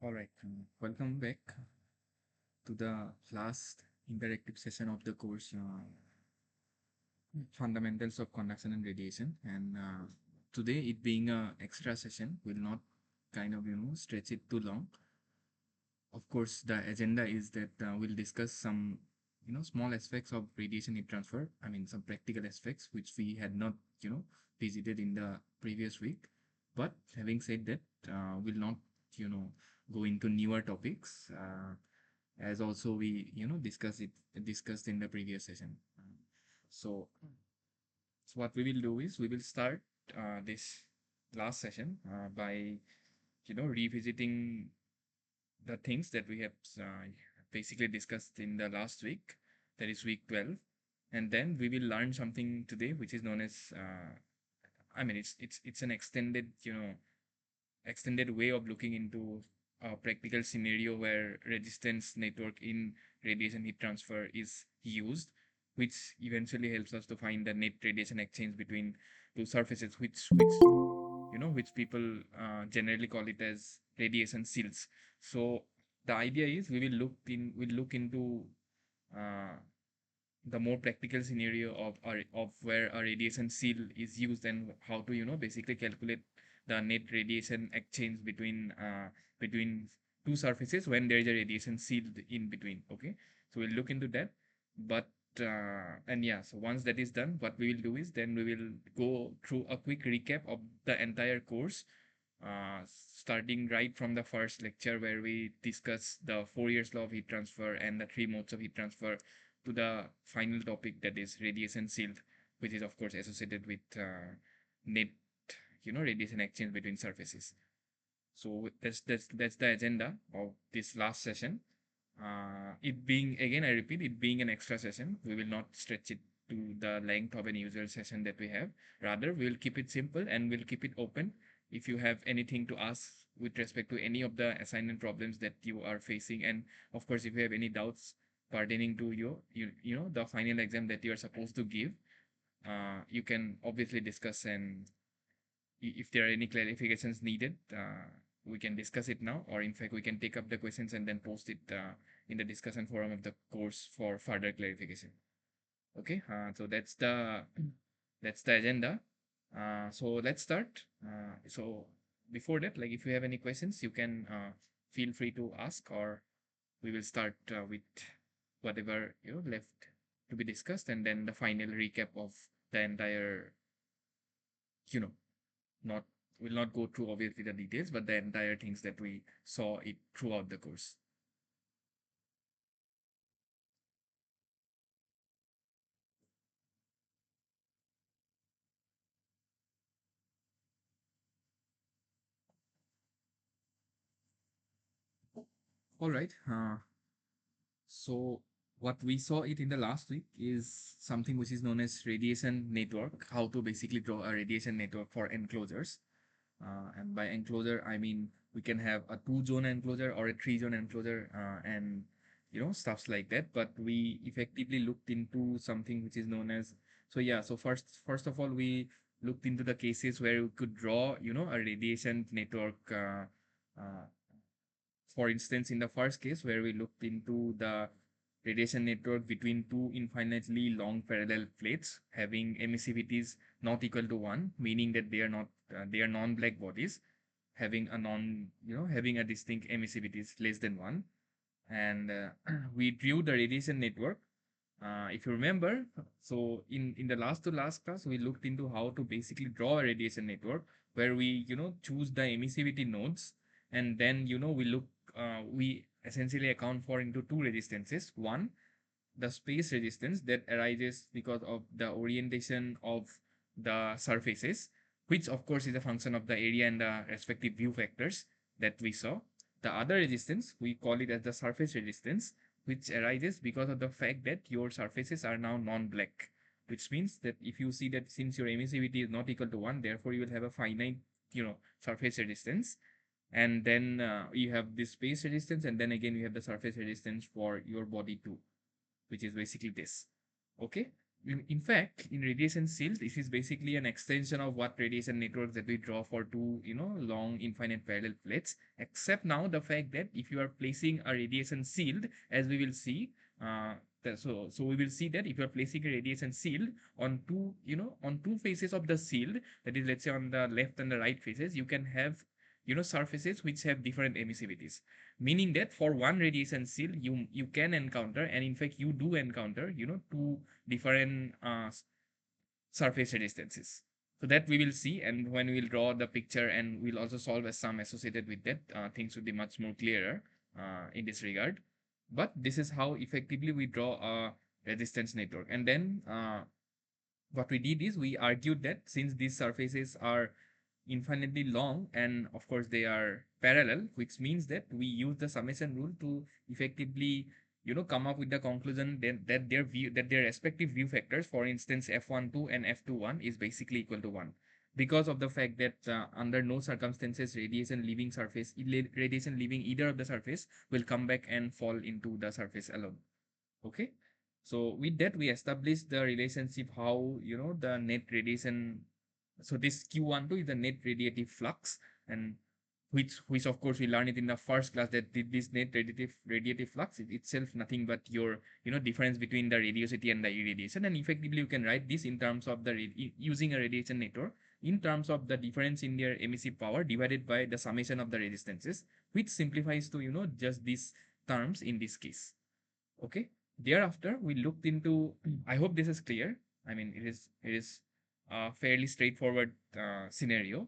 All right, welcome back to the last interactive session of the course, Fundamentals of Conduction and Radiation. And today, it being a extra session, will not kind of stretch it too long. Of course, the agenda is that we'll discuss some small aspects of radiation heat transfer. I mean, some practical aspects which we had not visited in the previous week. But having said that, we'll not you know go into newer topics. As also we discussed in the previous session. So, so what we will do is we will start this last session by revisiting the things that we have basically discussed in the last week, that is week 12, and then we will learn something today which is known as I mean it's an extended way of looking into a practical scenario where resistance network in radiation heat transfer is used, which eventually helps us to find the net radiation exchange between two surfaces, which people generally call it as radiation shields. So the idea is we'll look into uh, the more practical scenario of where a radiation shield is used and how to basically calculate the net radiation exchange between two surfaces when there is a radiation shield in between. Okay, so we'll look into that. But and yeah, so once that is done, what we will do is then we will go through a quick recap of the entire course, starting right from the first lecture where we discuss the 4 years law of heat transfer and the three modes of heat transfer, to the final topic, that is radiation shield, which is of course associated with net radiation exchange between surfaces. So that's the agenda of this last session. It being, again I repeat, it being an extra session, we will not stretch it to the length of an usual session that we have. Rather, we'll keep it simple and we'll keep it open. If you have anything to ask with respect to any of the assignment problems that you are facing, and of course if you have any doubts pertaining to the final exam that you are supposed to give, you can obviously discuss, and if there are any clarifications needed, we can discuss it now, or in fact we can take up the questions and then post it in the discussion forum of the course for further clarification. Okay, so that's the agenda. So let's start. So before that, like, if you have any questions, you can feel free to ask, or we will start with whatever left to be discussed, and then the final recap of the entire, you know, not will not go through obviously the details, but the entire things that we saw it throughout the course. All right. So what we saw it in the last week is something which is known as radiation network, how to basically draw a radiation network for enclosures. And by enclosure, I mean we can have a 2-zone enclosure or a 3-zone enclosure, and stuffs like that. But we effectively looked into something which is known as, so yeah. So first of all, we looked into the cases where we could draw a radiation network. For instance, in the first case where we looked into the radiation network between two infinitely long parallel plates having emissivities not equal to 1, meaning that they are non-black bodies having a having a distinct emissivities less than 1. And we drew the radiation network. If you remember, so in the last to last class, we looked into how to basically draw a radiation network where we choose the emissivity nodes, and then we essentially account for into two resistances. One, the space resistance that arises because of the orientation of the surfaces, which of course is a function of the area and the respective view factors that we saw. The other resistance, we call it as the surface resistance, which arises because of the fact that your surfaces are now non-black, which means that if you see that since your emissivity is not equal to 1, therefore you will have a finite surface resistance. And then you have this space resistance, and then again you have the surface resistance for your body too, which is basically this. Okay. in fact, in radiation shield, this is basically an extension of what radiation networks that we draw for two, long infinite parallel plates. Except now the fact that if you are placing a radiation shield, as we will see, uh, so we will see that if you are placing a radiation shield on two, on two faces of the shield, that is, let's say on the left and the right faces, you can have, surfaces which have different emissivities, meaning that for one radiation shield you can encounter, and in fact you do encounter, two different surface resistances. So that we will see, and when we'll draw the picture and we'll also solve a sum associated with that, things will be much more clearer in this regard. But this is how effectively we draw a resistance network. And then what we did is we argued that since these surfaces are infinitely long and of course they are parallel, which means that we use the summation rule to effectively, come up with the conclusion that their respective view factors, for instance f12 and f21, is basically equal to 1, because of the fact that under no circumstances radiation leaving either of the surface will come back and fall into the surface alone. Okay, so with that we established the relationship how, the net radiation, so this q12 is the net radiative flux, and which of course we learned it in the first class, that this net radiative flux is itself nothing but your, difference between the radiosity and the irradiation. And effectively you can write this in terms of the using a radiation network in terms of the difference in their emissive power divided by the summation of the resistances, which simplifies to, just these terms in this case. Okay, thereafter we looked into, I hope this is clear. I mean, it is a fairly straightforward scenario,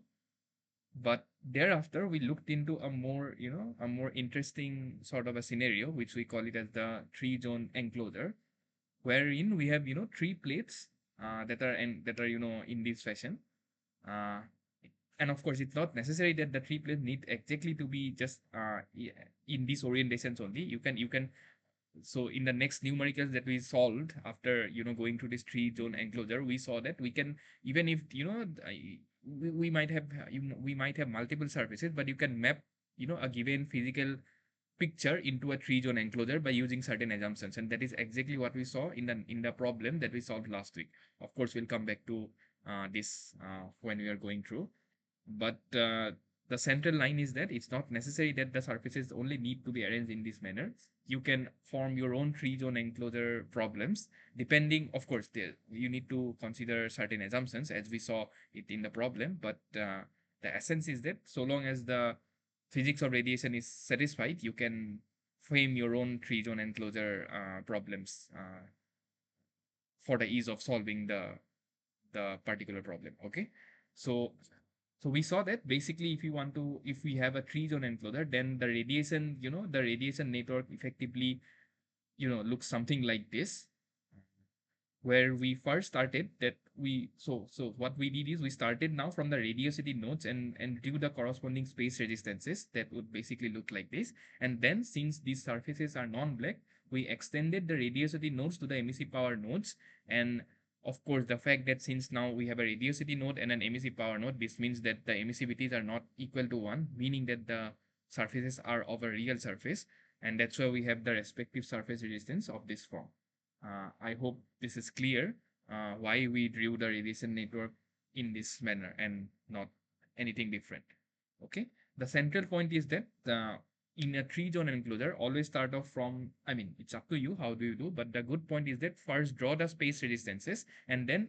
but thereafter we looked into a more, a more interesting sort of a scenario, which we call it as the three zone enclosure, wherein we have, three plates that are in this fashion. uh, and of course it's not necessary that the three plates need exactly to be just in these orientations only. You can So in the next numericals that we solved after, going through this three zone enclosure, we saw that we can, even if, we might have, we might have multiple surfaces, but you can map, a given physical picture into a three zone enclosure by using certain assumptions, and that is exactly what we saw in the problem that we solved last week. Of course we'll come back to this when we are going through, but the central line is that it's not necessary that the surfaces only need to be arranged in this manner. You can form your own three zone enclosure problems, depending, of course, you need to consider certain assumptions as we saw it in the problem. But the essence is that so long as the physics of radiation is satisfied, you can frame your own three zone enclosure problems for the ease of solving the particular problem. Okay, so we saw that basically if we have a three zone enclosure, then the radiation network effectively, looks something like this, where we first started that we so what we did is we started now from the radiosity nodes and drew the corresponding space resistances that would basically look like this. And then since these surfaces are non-black, we extended the radiosity nodes to the emissive power nodes. And of course the fact that since now we have a radiosity node and an emissive power node, this means that the emissivities are not equal to 1, meaning that the surfaces are of a real surface, and that's why we have the respective surface resistance of this form. I hope this is clear why we drew the radiation network in this manner and not anything different. Okay. The central point is that in a three zone enclosure, always start off from, I mean, it's up to you how do you do, but the good point is that first draw the space resistances and then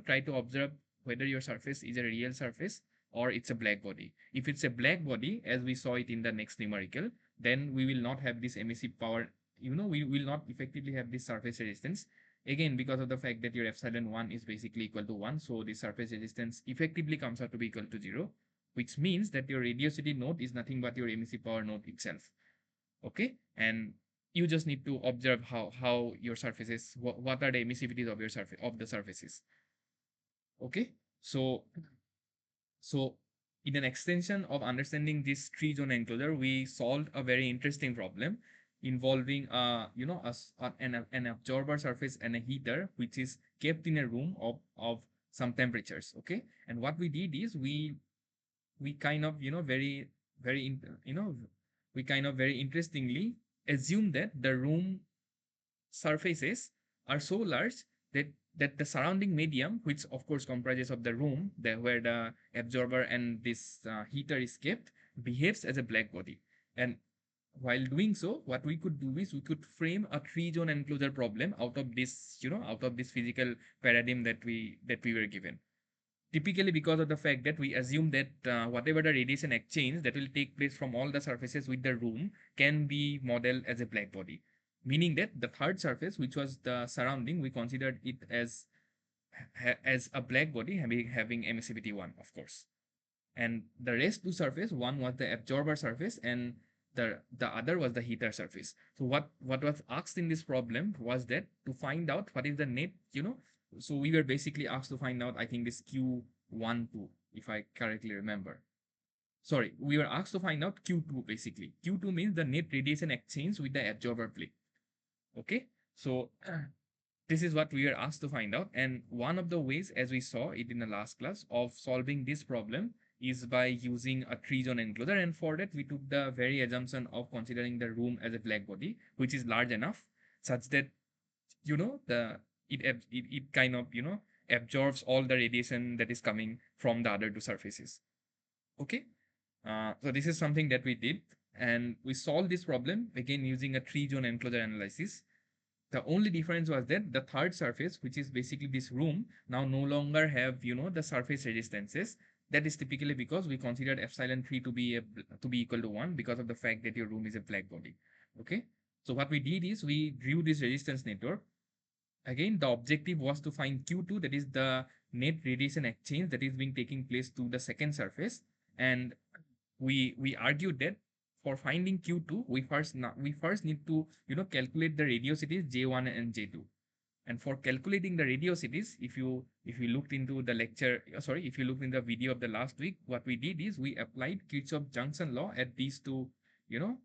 try to observe whether your surface is a real surface or it's a black body. If it's a black body, as we saw it in the next numerical, then we will not have this emissive power, we will not effectively have this surface resistance, again because of the fact that your epsilon1 is basically equal to 1. So the surface resistance effectively comes out to be equal to 0, which means that your radiosity node is nothing but your emissive power node itself. Okay, and you just need to observe how your surfaces, what are the emissivities of your surface of the surfaces. Okay, so in an extension of understanding this three zone enclosure, we solved a very interesting problem involving an absorber surface and a heater which is kept in a room of some temperatures. Okay, and what we did is we kind of very we kind of very interestingly assume that the room surfaces are so large that the surrounding medium, which of course comprises of the room where the absorber and this heater is kept, behaves as a black body. And while doing so, what we could do is we could frame a three-zone enclosure problem out of this, out of this physical paradigm that we were given. Typically, because of the fact that we assume that whatever the radiation exchange that will take place from all the surfaces with the room can be modeled as a black body, meaning that the third surface, which was the surrounding, we considered it as a black body having emissivity 1, of course. And the rest two surface, one was the absorber surface and the other was the heater surface. So what was asked in this problem was that to find out what is the net, so we were basically asked to find out, I think, this Q12, if I correctly remember. Sorry, we were asked to find out Q2 basically. Q2 means the net radiation exchange with the absorber plate. Okay, so this is what we were asked to find out. And one of the ways, as we saw it in the last class, of solving this problem is by using a three-zone enclosure. And for that, we took the very assumption of considering the room as a black body, which is large enough such that, it kind of, absorbs all the radiation that is coming from the other two surfaces. Okay. So this is something that we did. And we solved this problem again using a three-zone enclosure analysis. The only difference was that the third surface, which is basically this room, now no longer have, the surface resistances. That is typically because we considered epsilon 3 to be equal to 1 because of the fact that your room is a black body. Okay. So what we did is we drew this resistance network. Again, the objective was to find Q2, that is the net radiation exchange that is being taking place to the second surface. And we argued that for finding Q2, we first need to, calculate the radiosities J1 and J2. And for calculating the radiosities, if you looked into the lecture, if you looked in the video of the last week, what we did is we applied Kirchhoff junction law at these two, you know,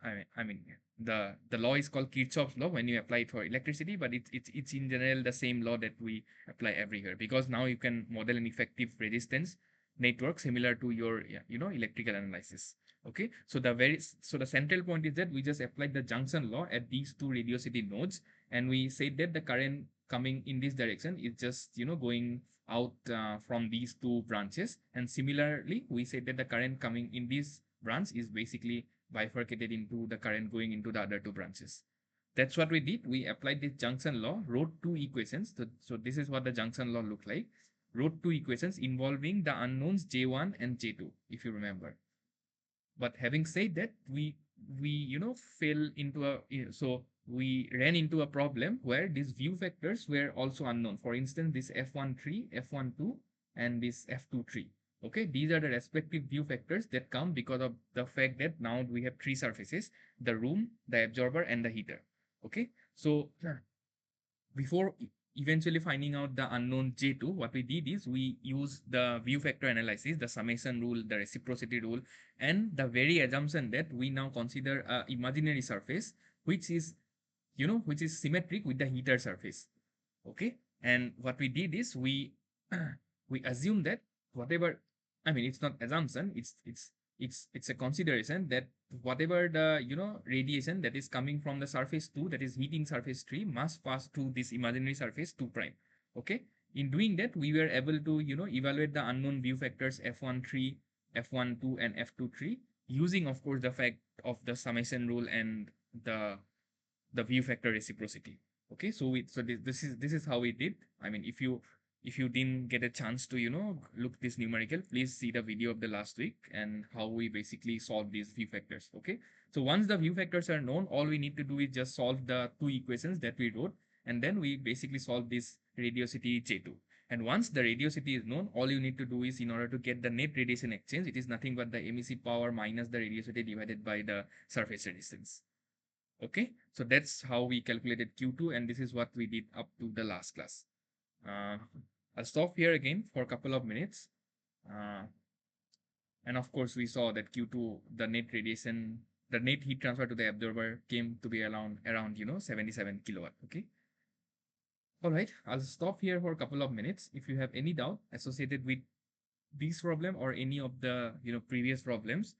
I mean, the law is called Kirchhoff's law when you apply it for electricity, but it's in general the same law that we apply everywhere, because now you can model an effective resistance network similar to your, electrical analysis. Okay, so the central point is that we just applied the junction law at these two radiosity nodes, and we said that the current coming in this direction is just, going out from these two branches, and similarly we said that the current coming in this branch is basically bifurcated into the current going into the other two branches. That's what we did. We applied this junction law, wrote two equations. So this is what the junction law looked like. Wrote two equations involving the unknowns J1 and J2, if you remember. But having said that, we fell into so we ran into a problem where these view factors were also unknown. For instance, this F13, F12, and this F23. Okay, these are the respective view factors that come because of the fact that now we have three surfaces: the room, the absorber, and the heater. Okay, so before eventually finding out the unknown J2, what we did is we used the view factor analysis, the summation rule, the reciprocity rule, and the very assumption that we now consider a imaginary surface, which is, which is symmetric with the heater surface. Okay, and what we did is we we assume that whatever, I mean, it's not assumption, it's a consideration that whatever the, radiation that is coming from the surface 2, that is heating surface 3, must pass through this imaginary surface 2 prime. Okay, in doing that, we were able to, evaluate the unknown view factors F13, F12, and F23 using, of course, the fact of the summation rule and the view factor reciprocity. Okay, so this is how we did. I mean, if you didn't get a chance to, look this numerical, please see the video of the last week and how we basically solve these view factors. Okay, so once the view factors are known, all we need to do is just solve the two equations that we wrote, and then we basically solve this radiosity J2. And once the radiosity is known, all you need to do is, in order to get the net radiation exchange, it is nothing but the emissive power minus the radiosity divided by the surface resistance. Okay, so that's how we calculated Q2, and this is what we did up to the last class. Uh, I'll stop here again for a couple of minutes. Uh, and of course, we saw that Q2, the net heat transfer to the absorber came to be around 77 kilowatt. Okay. All right, I'll stop here for a couple of minutes. If you have any doubt associated with this problem or any of the, previous problems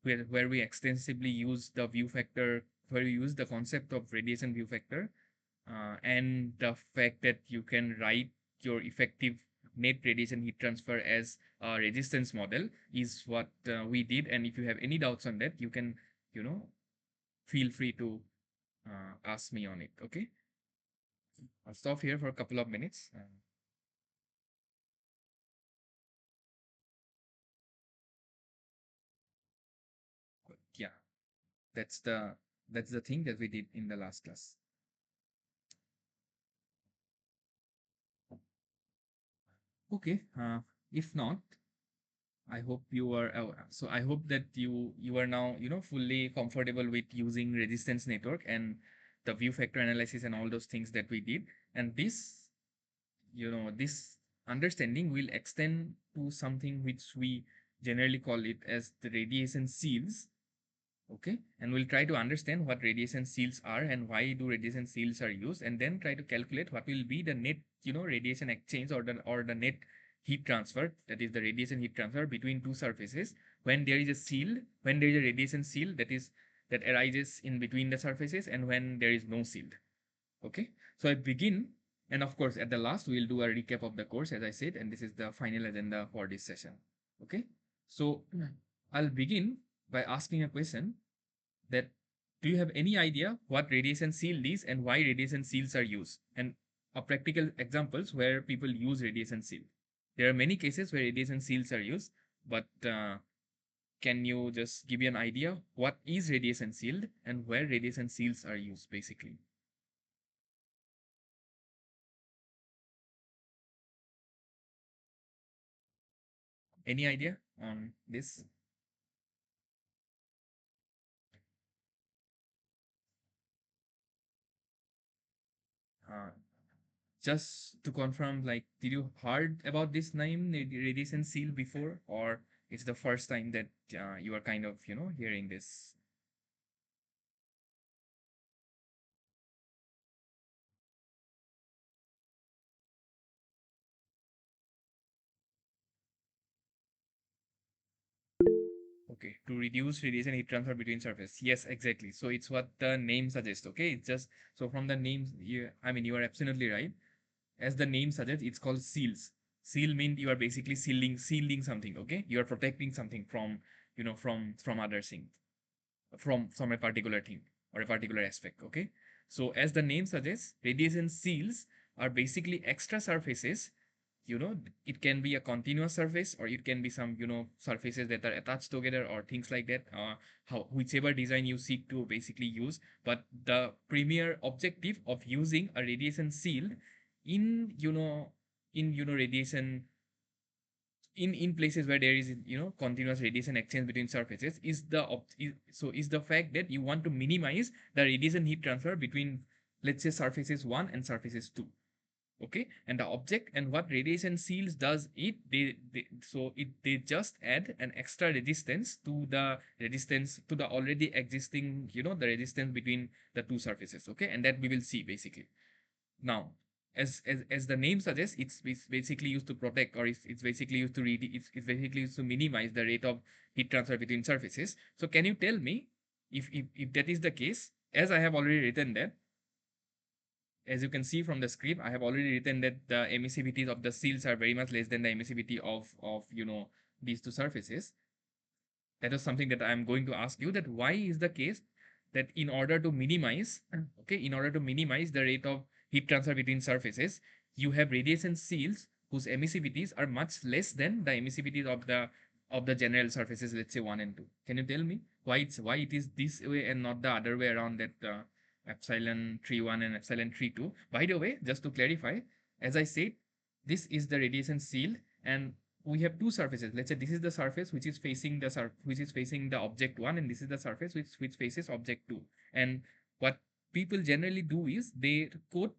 where we extensively use the view factor, where we use the concept of radiation view factor, and the fact that you can write your effective net radiation heat transfer as a resistance model is what we did. And if you have any doubts on that, you can, you know, feel free to ask me on it. Okay, I'll stop here for a couple of minutes. Yeah, that's the thing that we did in the last class. Okay, if not, I hope you are so I hope that you are now, you know, fully comfortable with using resistance network and the view factor analysis and all those things that we did. And this, you know, this understanding will extend to something which we generally call it as the radiation seals. Okay, and we'll try to understand what radiation seals are and why do radiation seals are used, and then try to calculate what will be the net, you know, radiation exchange or the net heat transfer, that is the radiation heat transfer between two surfaces when there is a seal, when there is a radiation seal that arises in between the surfaces, and when there is no seal. Okay, so I begin, and of course at the last we'll do a recap of the course as I said, and this is the final agenda for this session. Okay, so I'll begin by asking a question that, do you have any idea what radiation shield is and why radiation shields are used, and a practical examples where people use radiation shield? There are many cases where radiation shields are used, but can you just give me an idea what is radiation shield and where radiation shields are used basically? Any idea on this? Uh, just to confirm, like, did you heard about this name, radiation shield, before, or it's the first time that you are kind of, you know, hearing this? Okay, to reduce radiation heat transfer between surface. Yes, exactly. So it's what the name suggests. Okay, it's just, so from the names, I mean, you are absolutely right. As the name suggests, it's called seals. Seal means you are basically sealing something. Okay, you are protecting something from, you know, from other things, from a particular thing or a particular aspect. Okay, so as the name suggests, radiation seals are basically extra surfaces, you know. It can be a continuous surface or it can be some, you know, surfaces that are attached together or things like that, how whichever design you seek to basically use. But the premier objective of using a radiation shield in, you know, radiation, in places where there is, you know, continuous radiation exchange between surfaces is is the fact that you want to minimize the radiation heat transfer between, let's say, surfaces 1 and surfaces 2. Okay, and the object and what radiation shields does it, they just add an extra resistance to the resistance to the already existing, you know, the resistance between the two surfaces. Okay, and that we will see basically. Now, as the name suggests, it's basically used to protect, or it's basically used to it's basically used to minimize the rate of heat transfer between surfaces. So can you tell me, if that is the case, as I have already written that, as you can see from the script, I have already written that the emissivity of the seals are very much less than the emissivity of, you know, these two surfaces. That is something that I am going to ask you, that why is the case that in order to minimize, okay, in order to minimize the rate of heat transfer between surfaces, you have radiation seals whose emissivities are much less than the emissivities of the general surfaces, let's say 1 and 2. Can you tell me why it is this way and not the other way around, that epsilon 3 1 and epsilon 3 2? By the way, just to clarify, as I said, this is the radiation seal, and we have two surfaces. Let's say this is the surface which is facing the object 1, and this is the surface which faces object 2. And what people generally do is they coat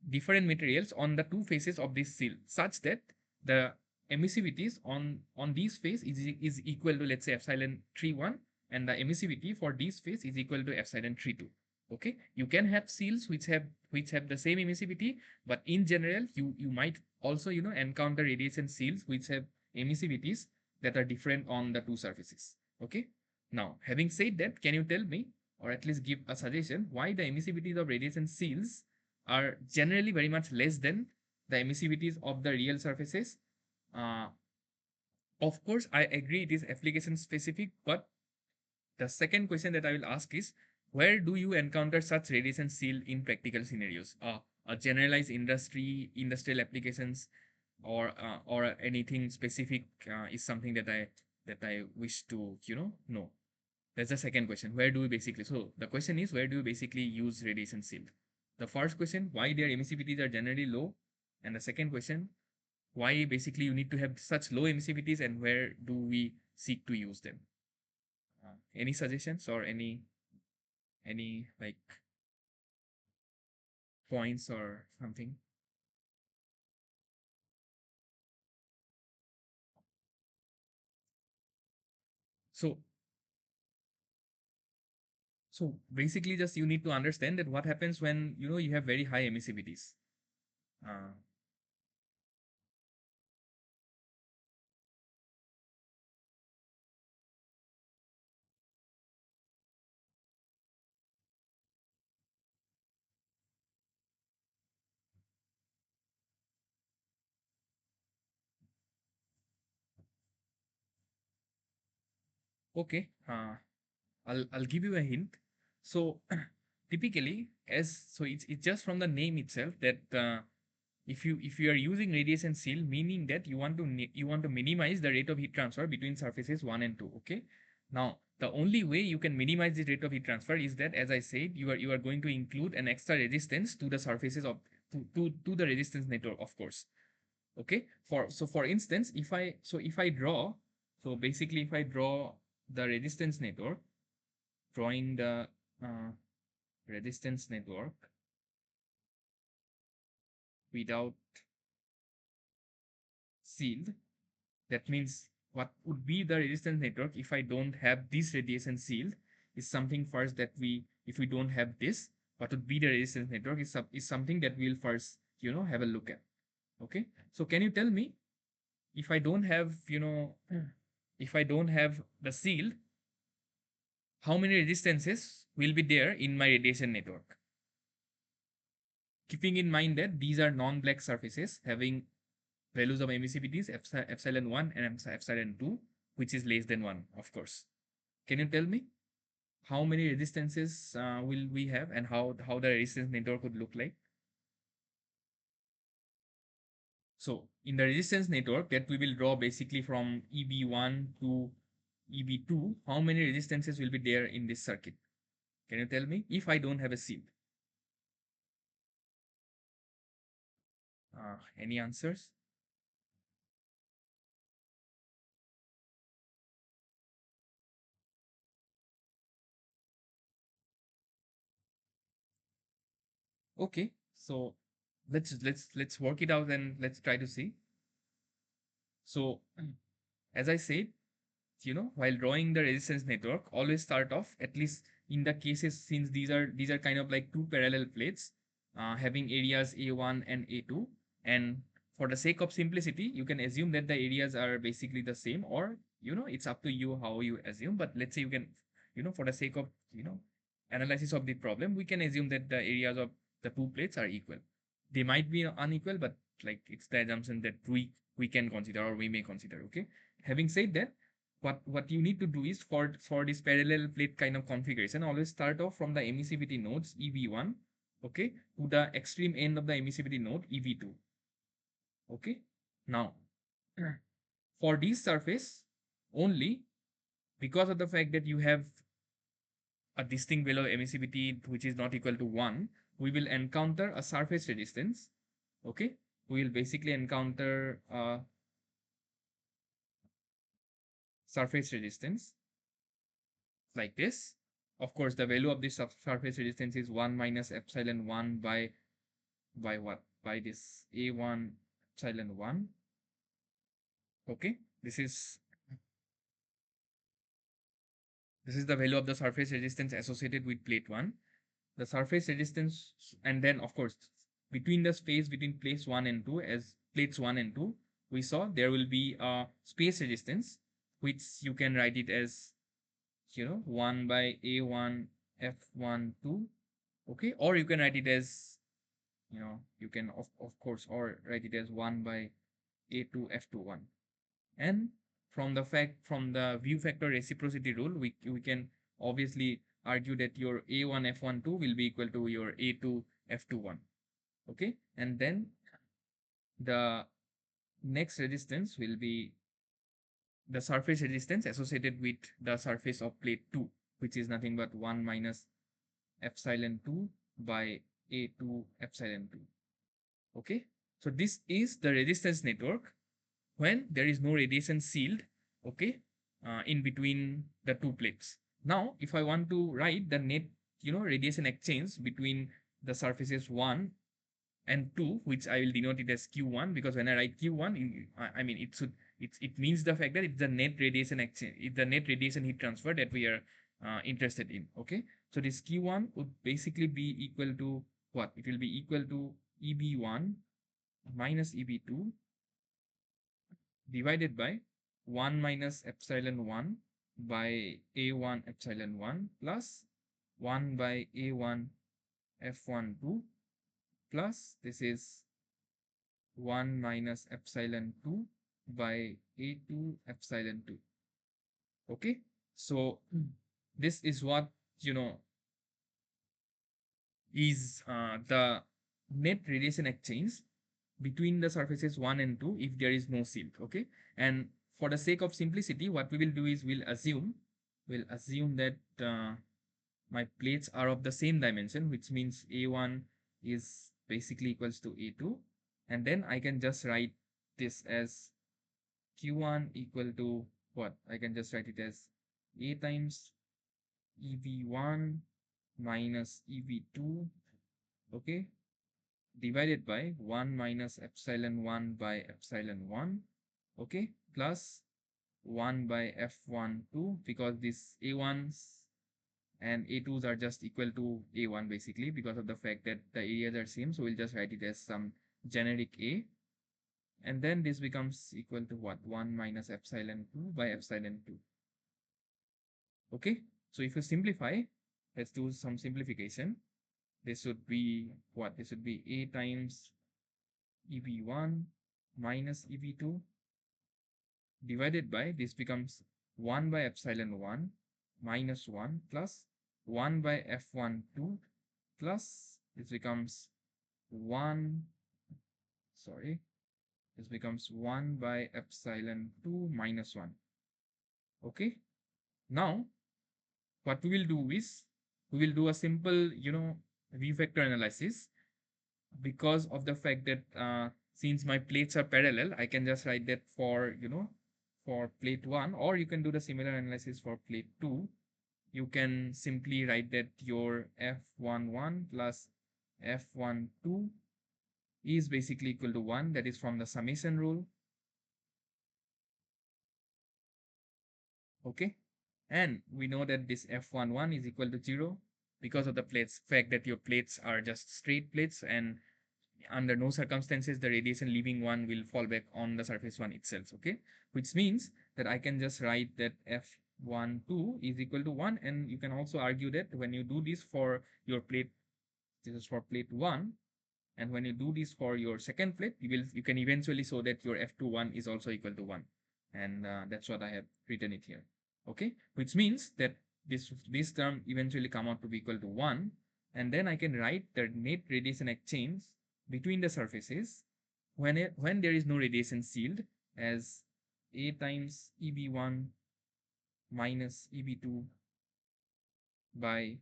different materials on the two faces of this seal such that the emissivities on these face is equal to, let's say, epsilon 3 1, and the emissivity for this face is equal to epsilon 3 2. Okay, you can have seals which have the same emissivity, but in general you might also, you know, encounter radiation seals which have emissivities that are different on the two surfaces. Okay, now having said that, can you tell me, or at least give a suggestion, why the emissivities of radiation seals are generally very much less than the emissivities of the real surfaces. Uh, of course, I agree it is application specific, but the second question that I will ask is, where do you encounter such radiation shield in practical scenarios? A generalized industrial applications, or anything specific is something that I wish to know. That's the second question. Where do we basically? So the question is, where do we basically use radiation shield? The first question, why their emissivities are generally low, and the second question, why basically you need to have such low emissivities, and where do we seek to use them? Any suggestions or any like points or something? So so basically, just you need to understand that what happens when you have very high emissivities. Uh, okay, I'll give you a hint. So typically, it's just from the name itself that if you are using radiation shield, meaning that you want to minimize the rate of heat transfer between surfaces 1 and 2. Okay. Now the only way you can minimize the rate of heat transfer is that, as I said, you are going to include an extra resistance to the surfaces of to the resistance network, of course. Okay. For instance, if I draw, so basically if I draw the resistance network, drawing the uh, resistance network without shield. That means what would be the resistance network if I don't have this radiation shield is something first that if we don't have this, what would be the resistance network is something that we'll first, have a look at. Okay. So can you tell me, if I don't have, if I don't have the shield, how many resistances will be there in my radiation network? Keeping in mind that these are non-black surfaces having values of emissivities epsilon 1 and epsilon 2, which is less than 1, of course. Can you tell me how many resistances will we have, and how the resistance network would look like? So in the resistance network that we will draw basically from EB1 to EB2, how many resistances will be there in this circuit? Can you tell me if I don't have a shield? Any answers? Okay, so let's work it out and let's try to see. So as I said, while drawing the resistance network, always start off, at least in the cases, since these are kind of like two parallel plates having areas A1 and A2, and for the sake of simplicity, you can assume that the areas are basically the same, or it's up to you how you assume, but let's say you can, for the sake of analysis of the problem, we can assume that the areas of the two plates are equal. They might be unequal, but like it's the assumption that we can consider, or we may consider. Okay. Having said that, what you need to do is, for this parallel plate kind of configuration, always start off from the emissivity nodes EV1, okay, to the extreme end of the emissivity node EV2. Okay. Now for this surface only, because of the fact that you have a distinct value of emissivity which is not equal to 1, we will encounter a surface resistance. Okay. We will basically encounter a surface resistance like this. Of course, the value of this surface resistance is 1 minus epsilon 1 by what? By this A1 epsilon 1. Okay. This is the value of the surface resistance associated with plate 1. The surface resistance, and then of course, between the space between plates 1 and 2, as plates 1 and 2, we saw there will be a space resistance, which you can write it as 1 by A1 F1 2. Okay, or you can write it as you can of course or write it as 1 by A2 F21. And from the view factor reciprocity rule, we can obviously argue that your A1 F12 will be equal to your A2 F21. Okay, and then the next resistance will be the surface resistance associated with the surface of plate 2, which is nothing but 1 minus epsilon 2 by A2 epsilon 2. Okay, so this is the resistance network when there is no radiation shield, okay, in between the two plates. Now, if I want to write the net, radiation exchange between the surfaces 1 and 2, which I will denote it as Q1, because when I write Q1, I mean, it means the fact that it's the net radiation exchange, it's the net radiation heat transfer that we are interested in. Okay, so this Q1 would basically be equal to what? It will be equal to EB1 minus EB2 divided by 1 minus epsilon 1 by A1 epsilon 1 plus 1 by A1 F12 plus this is 1 minus epsilon 2 by A2 epsilon 2. Okay, so this is what is the net radiation exchange between the surfaces 1 and 2 if there is no shield. Okay, and for the sake of simplicity, what we will do is we'll assume that my plates are of the same dimension, which means A1 is basically equals to A2, and then I can just write this as Q1 equal to what? I can just write it as A times EV1 minus EV2, okay, divided by 1 minus epsilon 1 by epsilon 1, okay, plus 1 by F12, because this A1s and A2s are just equal to A1 basically because of the fact that the areas are same. So we'll just write it as some generic A. And then this becomes equal to what? 1 minus epsilon 2 by epsilon 2. Okay, so if you simplify, let's do some simplification. This would be what? This would be A times EB1 minus EB2 divided by, this becomes 1 by epsilon 1 minus 1 plus 1 by F12 plus this becomes 1, sorry, this becomes 1 by epsilon 2 minus 1. Okay, now what we will do is we will do a simple v vector analysis, because of the fact that since my plates are parallel, I can just write that for plate 1, or you can do the similar analysis for plate 2. You can simply write that your F11 plus F12 is basically equal to 1, that is from the summation rule. Okay, and we know that this F11 is equal to 0 because of the fact that your plates are just straight plates, and under no circumstances the radiation leaving one will fall back on the surface one itself. Okay, which means that I can just write that F12 is equal to 1, and you can also argue that when you do this for your plate, this is for plate 1, and when you do this for your second plate, you can eventually show that your F21 is also equal to 1, and that's what I have written it here. Okay, which means that this term eventually come out to be equal to 1, and then I can write the net radiation exchange between the surfaces when there is no radiation shield as A times EB1 minus EB2 by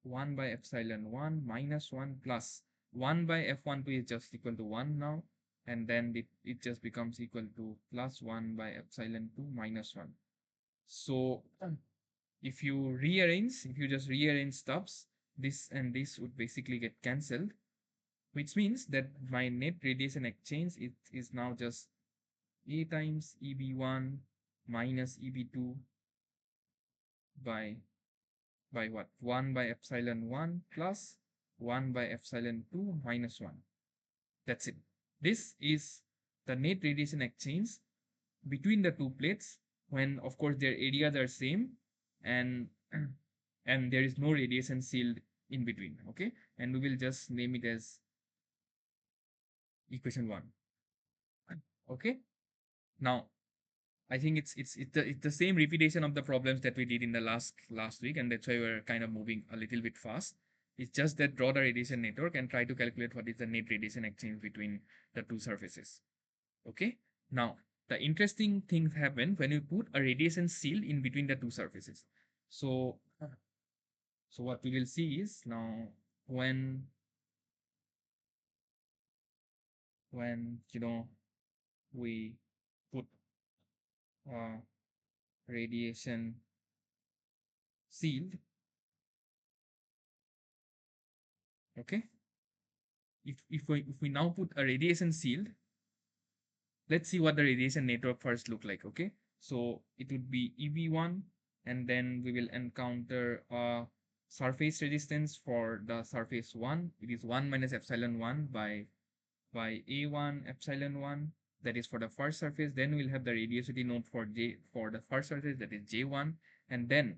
1 by epsilon 1 minus 1 plus 1 by F12 is just equal to 1 now, and then it just becomes equal to plus 1 by epsilon 2 minus 1. So if you just rearrange stuffs, this and this would basically get cancelled, which means that my net radiation exchange is now just A times EB1 minus EB2 by what? 1 by epsilon 1 plus 1 by epsilon 2 minus 1. That's it. This is the net radiation exchange between the two plates when, of course, their areas are same, and and there is no radiation shield in between. Okay, and we will just name it as equation 1. Okay, now I think it's the same repetition of the problems that we did in the last week, and that's why we're kind of moving a little bit fast. It's just that draw the radiation network and try to calculate what is the net radiation exchange between the two surfaces. Okay, now the interesting things happen when you put a radiation shield in between the two surfaces. So so what we will see is now when we put a radiation shield. Okay, if we now put a radiation shield, let's see what the radiation network first look like. Okay, so it would be EV1, and then we will encounter a surface resistance for the surface 1. It is 1 minus epsilon 1 by A1 epsilon 1. That is for the first surface. Then we'll have the radiosity node for the first surface, that is J1. And then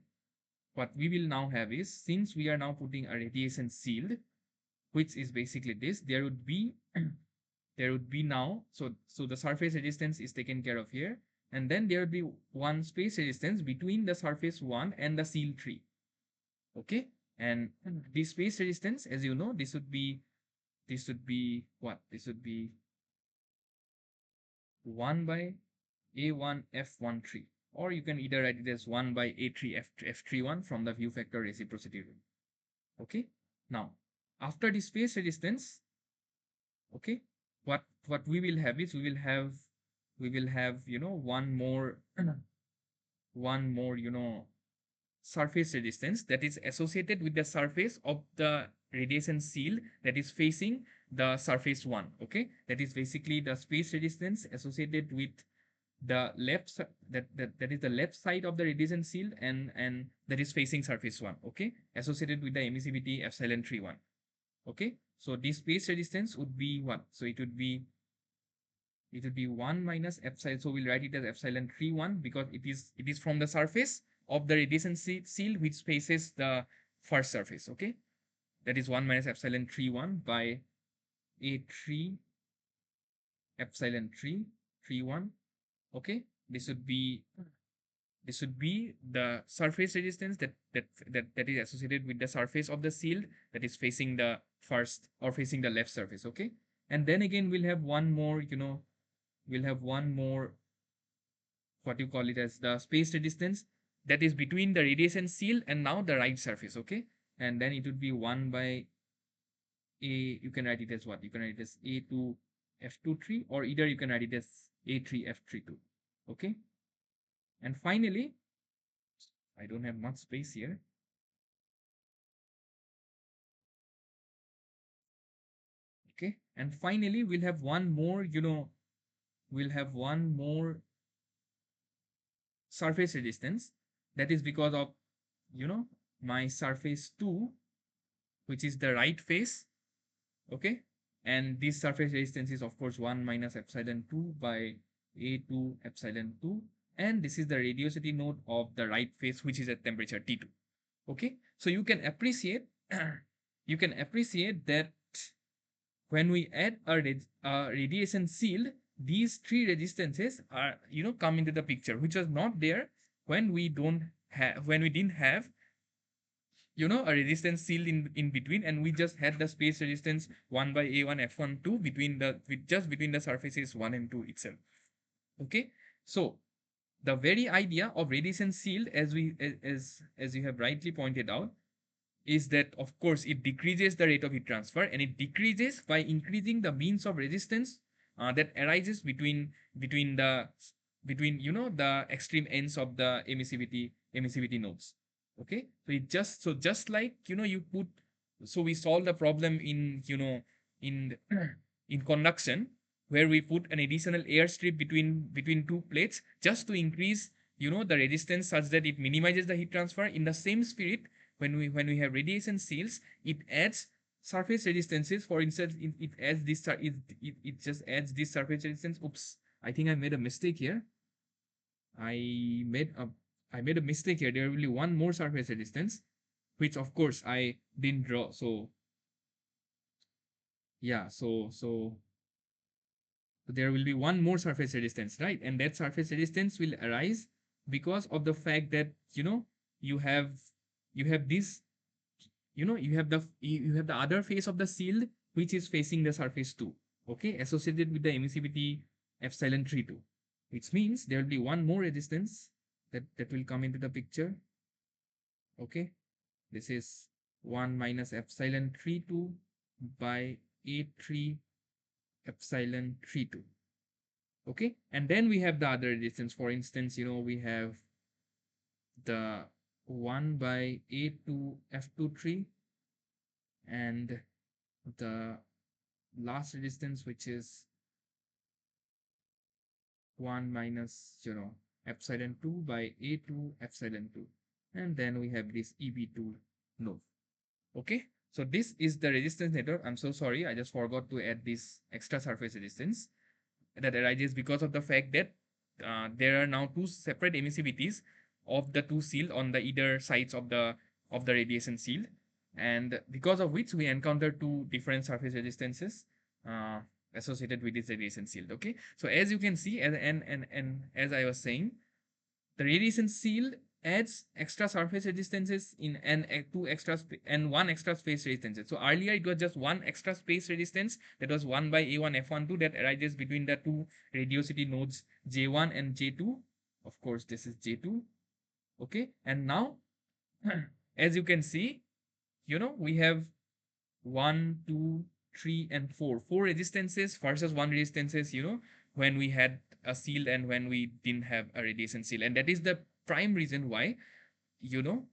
what we will now have is, since we are now putting a radiation shield, which is basically this, there would be now, so the surface resistance is taken care of here, and then there would be one space resistance between the surface 1 and the shield 3. Okay, and this space resistance, as you know, this would be what? This would be 1 by A1 F13, or you can either write it as 1 by A3 F31 from the view factor reciprocity rule. Okay, now after the space resistance, okay, what we will have is, we will have one more surface resistance that is associated with the surface of the radiation shield that is facing the surface 1. Okay, that is basically the space resistance associated with the that is the left side of the radiation shield, and that is facing surface 1. Okay, associated with the emissivity epsilon 31. Okay, so this space resistance would be what? So it would be 1 minus epsilon. So we'll write it as epsilon 31 because it is from the surface of the radiation shield which faces the first surface. Okay, that is 1 minus epsilon 31 by A3 epsilon 3 31. Okay, this would be the surface resistance that is associated with the surface of the shield that is facing the first or facing the left surface. Okay, and then again we'll have one more, what you call it as the space resistance that is between the radiation shield and now the right surface. Okay, and then it would be 1 by A, you can write it as what? You can write it as A2 F23, or either you can write it as A3 F32. Okay, and finally, I don't have much space here. Okay, and finally we'll have one more, surface resistance. That is because of, my surface 2, which is the right face. Okay, and this surface resistance is of course 1 minus epsilon 2 by A2 epsilon 2, and this is the radiosity node of the right face, which is at temperature T2. Okay, so you can appreciate that when we add a radiation shield, these three resistances are, come into the picture, which was not there when we didn't have, a resistance shield in between, and we just had the space resistance 1 by A1 F12 between the surfaces 1 and 2 itself. Okay, so the very idea of radiation shield, as you have rightly pointed out, is that of course it decreases the rate of heat transfer, and it decreases by increasing the means of resistance that arises between the extreme ends of the emissivity nodes. Okay, so just like, you put, so we solve the problem in in conduction, where we put an additional airstrip between two plates just to increase, the resistance such that it minimizes the heat transfer. In the same spirit, when we have radiation shields, it adds surface resistances. For instance, it just adds this surface resistance. Oops, I think I made a mistake here. I made a mistake here. There will be one more surface resistance, which of course I didn't draw. So yeah, so there will be one more surface resistance, right? And that surface resistance will arise because of the fact that, you have this, you have the other face of the shield which is facing the surface 2, okay, associated with the emissivity epsilon 3 2, which means there will be one more resistance that will come into the picture. Okay, this is 1 minus epsilon 3 2 by A3 epsilon 3 2. Okay, and then we have the other resistance. For instance, we have the 1 by A2 F23, and the last resistance, which is 1 minus, epsilon 2 by A2 epsilon 2. And then we have this EB2 node. Okay, so this is the resistance network. I'm so sorry, I just forgot to add this extra surface resistance that arises because of the fact that there are now two separate emissivities of the two shield on the either sides of the radiation shield, and because of which we encounter two different surface resistances uh, associated with this radiation shield. Okay, so as you can see, and as I was saying, the radiation shield adds extra surface resistances in two extra and one extra space resistances. So earlier it was just one extra space resistance, that was 1 by A1 F12, that arises between the two radiosity nodes J1 and J2. Of course, this is J2. Okay, and now as you can see, we have 1, 2, 3, and 4. Four resistances versus one resistances, when we had a shield and when we didn't have a radiation shield. And that is the prime reason why, you know,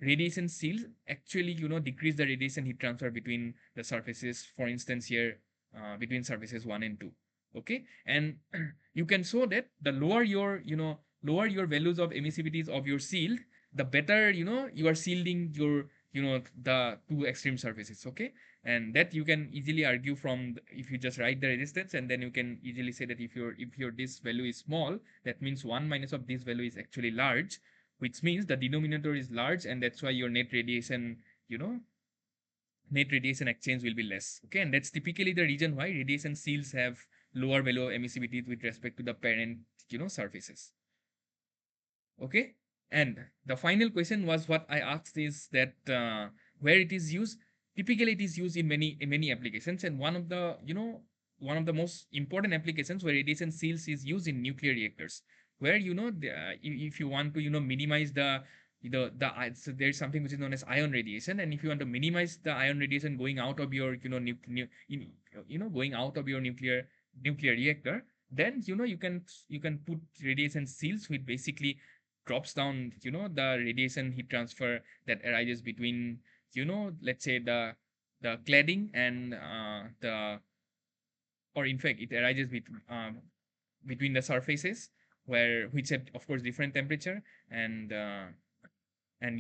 radiation shields actually, decrease the radiation heat transfer between the surfaces, for instance, here, between surfaces 1 and 2. Okay, and you can show that the lower your values of emissivities of your shield, the better, you are shielding your, the two extreme surfaces. Okay, and that you can easily argue from if you just write the resistance, and then you can easily say that if your this value is small, that means 1 minus of this value is actually large, which means the denominator is large, and that's why your you know net radiation exchange will be less. Okay, and that's typically the reason why radiation shields have lower value of emissivity with respect to the parent, surfaces. Okay, and the final question was what I asked is that where it is used. Typically it is used in many applications, and one of the most important applications where radiation shields is used in nuclear reactors, where if you want to minimize so there's something which is known as ion radiation, and if you want to minimize the ion radiation going out of your going out of your nuclear reactor, then you can put radiation shields which basically drops down the radiation heat transfer that arises between let's say the cladding and the or in fact it arises between the surfaces, which have of course different temperature, and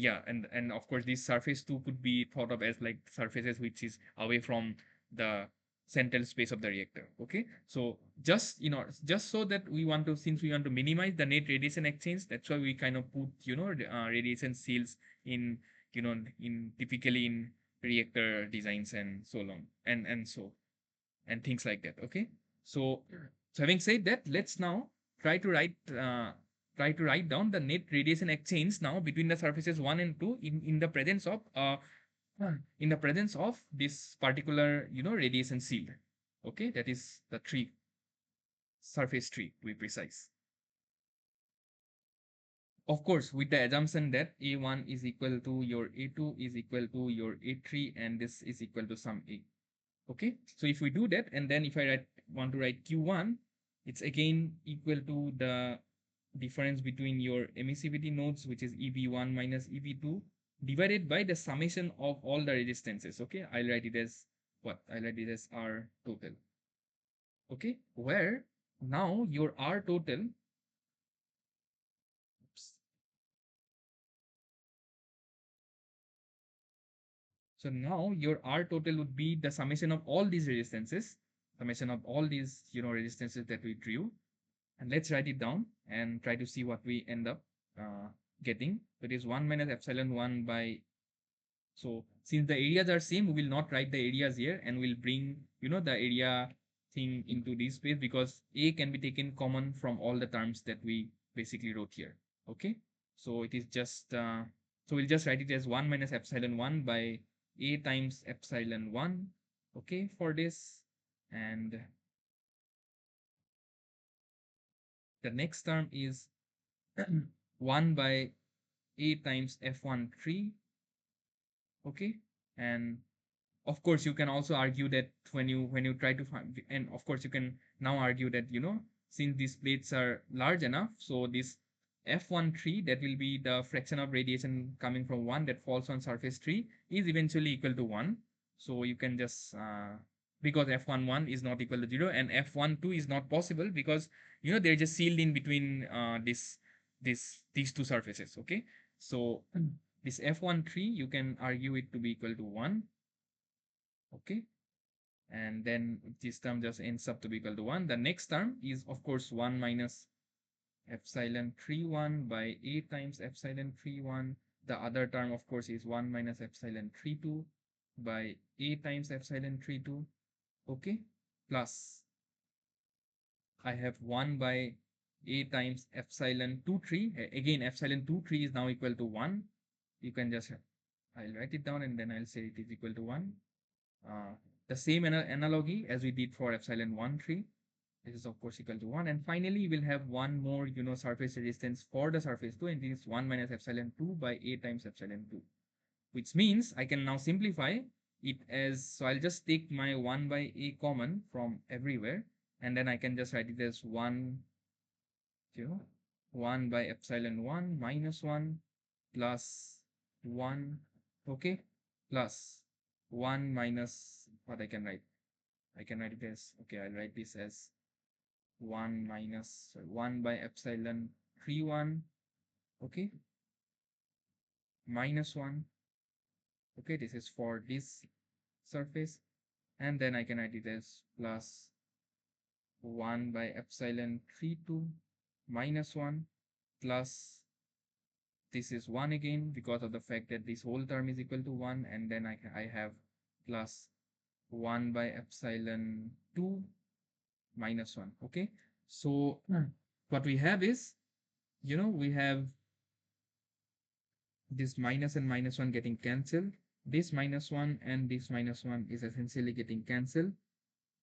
yeah, and of course this surface too could be thought of as like surfaces which is away from the central space of the reactor. Okay, so just so that since we want to minimize the net radiation exchange, that's why we kind of put radiation shields in in typically in reactor designs and so long and things like that. Okay, so having said that, let's now try to write down the net radiation exchange now between the surfaces 1 and 2 in the presence of this particular radiation shield. Okay, that is the surface 3 to be precise. Of course, with the assumption that A1 is equal to your A2 is equal to your A3, and this is equal to some A. Okay, so if we do that, and then if I want to write Q1, it's again equal to the difference between your emissivity nodes, which is EB1 minus EB2, divided by the summation of all the resistances. Okay, I'll write it as what? I'll write it as R total. Okay, where now your R total, oops. So now your R total would be the summation of all these resistances, resistances that we drew. And let's write it down and try to see what we end up getting. So it is 1 minus epsilon 1 by So since the areas are same, we will not write the areas here, and we'll bring, the area thing into this space, because A can be taken common from all the terms that we basically wrote here. Okay. So it is just, so we'll just write it as 1 minus epsilon 1 by A times epsilon 1. Okay, for this. And the next term is 1 by A times F13. Okay. And of course you can also argue that when you try to find, and of course you can now argue that, since these plates are large enough, so this F13, that will be the fraction of radiation coming from 1 that falls on surface 3, is eventually equal to 1. So you can just, because F11 is not equal to 0, and F12 is not possible, because they're just sealed in between these two surfaces. Okay. So this F13, you can argue it to be equal to 1. Okay. And then this term just ends up to be equal to 1. The next term is, of course, 1 minus epsilon 31 by A times epsilon 31. The other term, of course, is 1 minus epsilon 32 by A times epsilon 32. Okay. Plus, I have 1 by A times epsilon 23. Again, epsilon 23 is now equal to 1. You can just, I'll write it down and then I'll say it is equal to 1. Uh, the same analogy as we did for epsilon 1, 3. This is of course equal to 1. And finally, we'll have one more, surface resistance for the surface 2, and this is 1 minus epsilon 2 by A times epsilon 2, which means I can now simplify it as, so I'll just take my 1 by A common from everywhere, and then I can just write it as 1, 1 by epsilon 1 minus 1 plus 1, okay, plus 1 minus, what I can write? I can write it as, okay, I'll write this as 1 minus, 1 by epsilon 31, okay, minus 1, okay, this is for this surface, and then I can write it as plus 1 by epsilon 32 minus 1 plus, this is 1 again because of the fact that this whole term is equal to 1, and then I have plus 1 by epsilon 2 minus 1. Okay. So what we have is, we have this minus and minus 1 getting cancelled. This minus 1 and this minus 1 is essentially getting cancelled,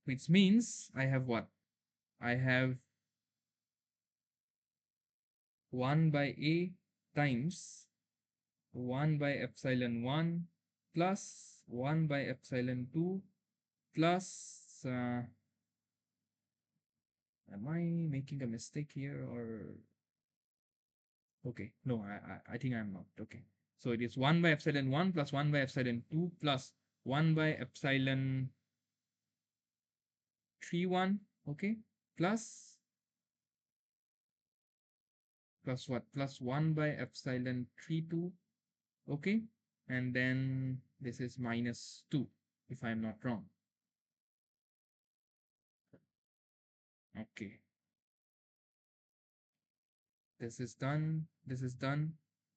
which means I have what? I have 1 by A times 1 by epsilon 1 plus 1 by epsilon 2 plus, am I making a mistake here, or okay, no, I think I'm not. Okay, so it is 1 by epsilon 1 plus 1 by epsilon 2 plus 1 by epsilon 31, okay, plus what? Plus 1 by epsilon 32, okay, and then this is minus 2, if I'm not wrong. Okay, this is done, this is done,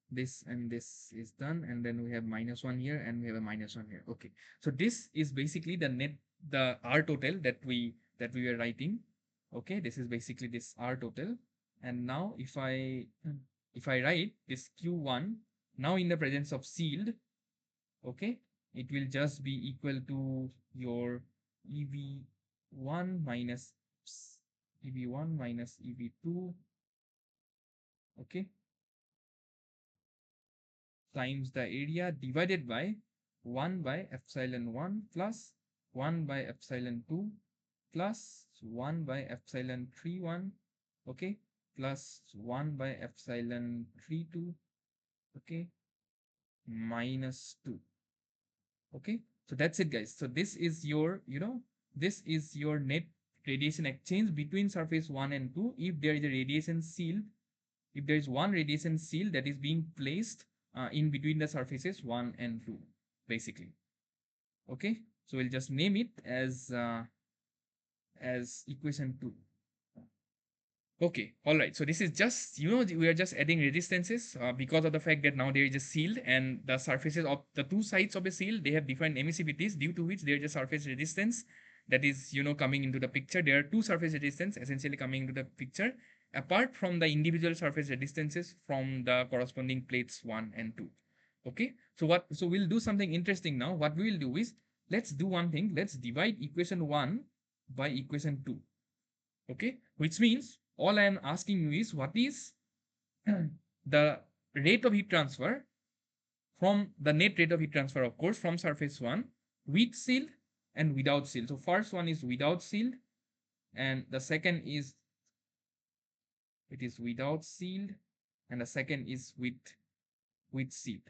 this and this is done, and then we have minus 1 here and we have a minus 1 here. Okay, so this is basically the R total that we were writing. Okay, this is basically this R total. And now if I write this Q1 now in the presence of sealed, okay, it will just be equal to your EV1 minus EV1 minus EV2, okay, times the area divided by 1 by epsilon 1 plus 1 by epsilon 2 plus 1 by epsilon 31, okay, plus 1 by epsilon 32, okay, minus 2. Okay, so that's it, guys. So this is your, this is your net radiation exchange between surface 1 and 2 if there is a radiation seal, if there is one radiation seal that is being placed in between the surfaces 1 and 2, basically. Okay, so we'll just name it as equation 2. Okay, all right. So this is just, we are just adding resistances because of the fact that now there is a shield and the surfaces of the two sides of a shield, they have different emissivities due to which there is a surface resistance that is, coming into the picture. There are two surface resistance essentially coming into the picture apart from the individual surface resistances from the corresponding plates 1 and 2. Okay, so we'll do something interesting now. What we will do is, let's do one thing. Let's divide equation 1 by equation 2. Okay, which means all I am asking you is, what is the rate of heat transfer from the net rate of heat transfer, of course, from surface 1 with shield and without shield. So first one is without shield and the second is, it is without shield, and the second is with shield.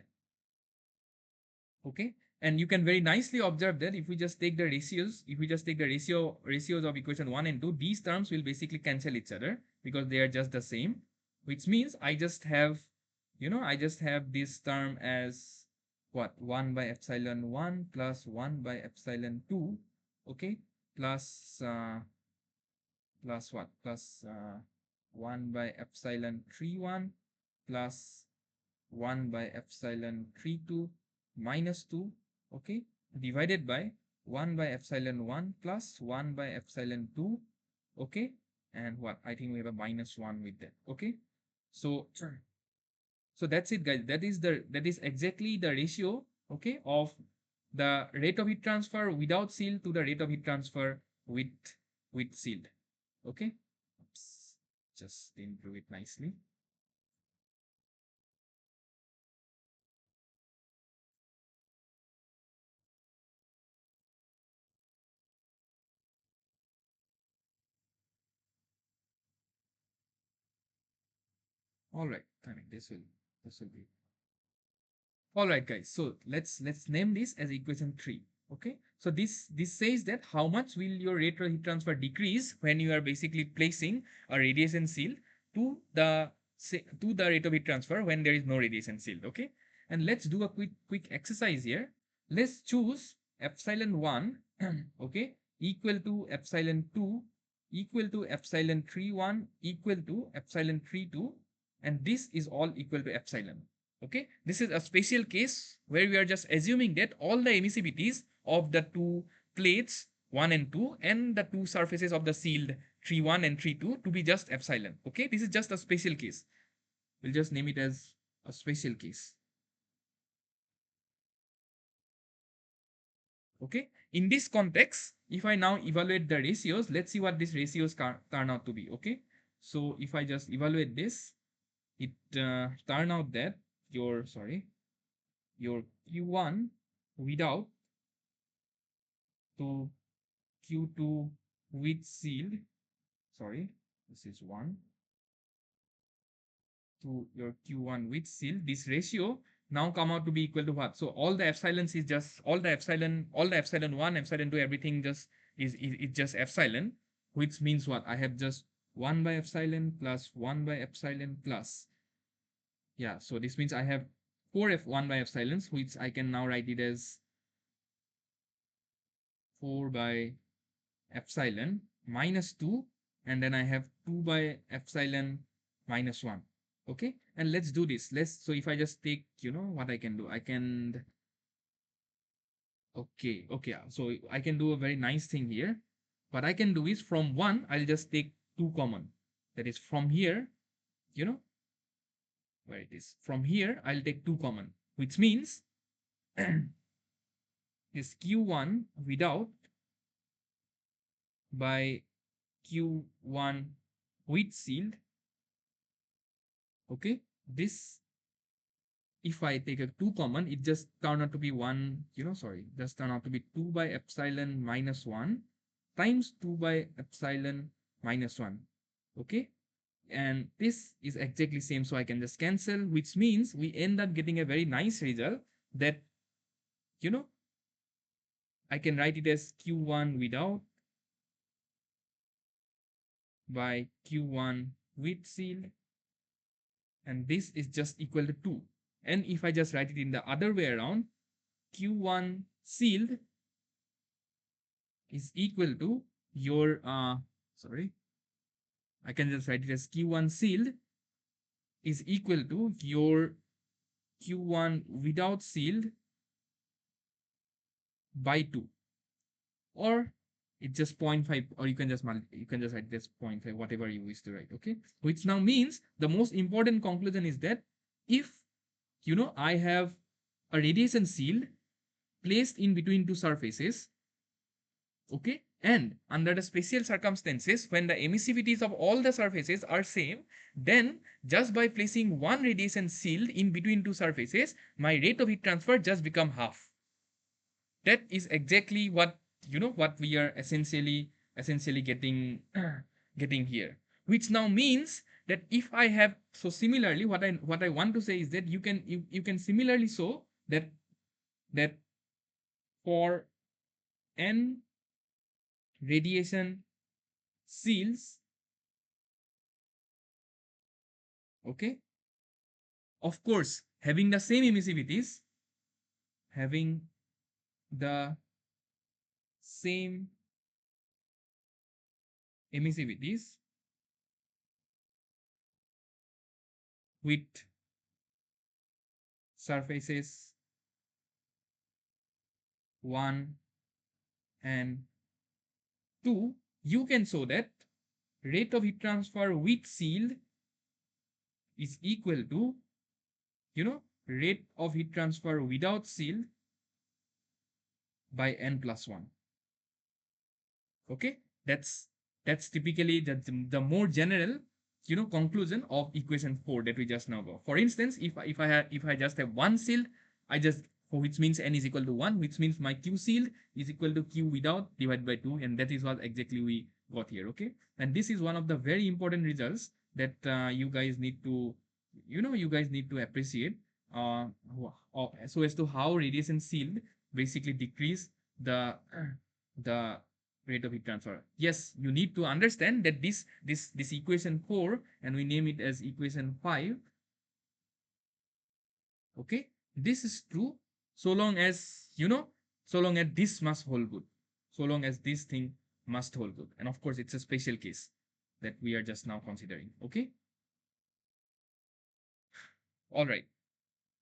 Okay, and you can very nicely observe that if we just take the ratios, if we just take the ratios of equation 1 and 2, these terms will basically cancel each other because they are just the same, which means I just have, I just have this term as what, 1 by epsilon 1 plus 1 by epsilon 2, okay, plus plus what, plus 1 by epsilon 3 1 plus 1 by epsilon 3 2 minus 2, okay, divided by 1 by epsilon 1 plus 1 by epsilon 2, okay, and what, I think we have a minus 1 with that. Okay, so so that's it, guys. That is exactly the ratio, okay, of the rate of heat transfer without shield to the rate of heat transfer with shield. Okay, oops, just didn't do it nicely. All right, I mean, this will be all right, guys. So let's name this as equation 3. Okay. So this says that how much will your rate of heat transfer decrease when you are basically placing a radiation shield to the to the rate of heat transfer when there is no radiation shield. Okay. And let's do a quick exercise here. Let's choose epsilon 1 okay, equal to epsilon 2 equal to epsilon 3 1 equal to epsilon 3 2, and this is all equal to epsilon. Okay, this is a special case where we are just assuming that all the emissivities of the two plates 1 and 2 and the two surfaces of the shield 3 1 and 3 2 to be just epsilon. Okay, this is just a special case. We'll just name it as a special case. Okay, in this context, if I now evaluate the ratios, let's see what these ratios turn out to be. Okay, so if I just evaluate this, it turn out that your your Q1 without to Q2 with shield, sorry, this is 1 to your Q1 with shield, this ratio now come out to be equal to what? So all the epsilons is just all the epsilon 1, epsilon 2, everything just is just epsilon, which means what? I have just 1 by epsilon plus 1 by epsilon plus, yeah, so this means I have 4 f1 by epsilons, which I can now write it as 4 by epsilon minus 2, and then I have 2 by epsilon minus 1. Okay, and let's do this. So if I just take, what I can do, I can, okay, so I can do a very nice thing here. What I can do is, from 1 I'll just take 2 common, that is from here, you know where it is, from here I'll take 2 common, which means this q1 without by q1 with shield. Okay, this, if I take a 2 common, it just turn out to be 1, just turn out to be 2 by epsilon minus 1 times 2 by epsilon minus 1. Okay, and this is exactly same, so I can just cancel, which means we end up getting a very nice result that, I can write it as q1 without by q1 with shield, and this is just equal to 2. And if I just write it in the other way around, q1 shield is equal to your sorry I can just write it as Q1 sealed is equal to your Q1 without sealed by 2, or it's just 0.5, or you can just write this 0.5, whatever you wish to write. Okay, which now means the most important conclusion is that if I have a radiation shield placed in between two surfaces, okay, and under the special circumstances when the emissivities of all the surfaces are same, then just by placing one radiation shield in between two surfaces, my rate of heat transfer just become half. That is exactly what what we are essentially getting here, which now means that if I have, so similarly what I want to say is that you can similarly show that for n radiation shields, okay, of course having the same emissivities, having the same emissivities with surfaces 1 and 2, you can show that rate of heat transfer with shield is equal to rate of heat transfer without shield by n plus 1. Okay, that's typically the more general conclusion of equation 4 that we just now got. For instance, if I just have one shield, I just, which means n is equal to 1, which means my q shield is equal to q without divided by 2, and that is what exactly we got here. Okay, and this is one of the very important results that you guys need to appreciate, so as to how radiation shield basically decrease the rate of heat transfer. Yes, you need to understand that this equation 4, and we name it as equation 5. Okay, this is true so long as so long as this must hold good, so long as this thing must hold good, and of course it's a special case that we are just now considering. Okay, all right.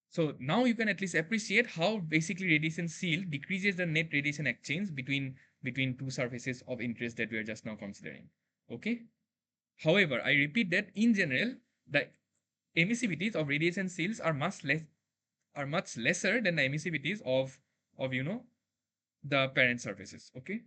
So now you can at least appreciate how basically radiation shield decreases the net radiation exchange between two surfaces of interest that we are just now considering. Okay. However, I repeat that in general, the emissivities of radiation shields are much lesser than the emissivities of the parent surfaces. Okay.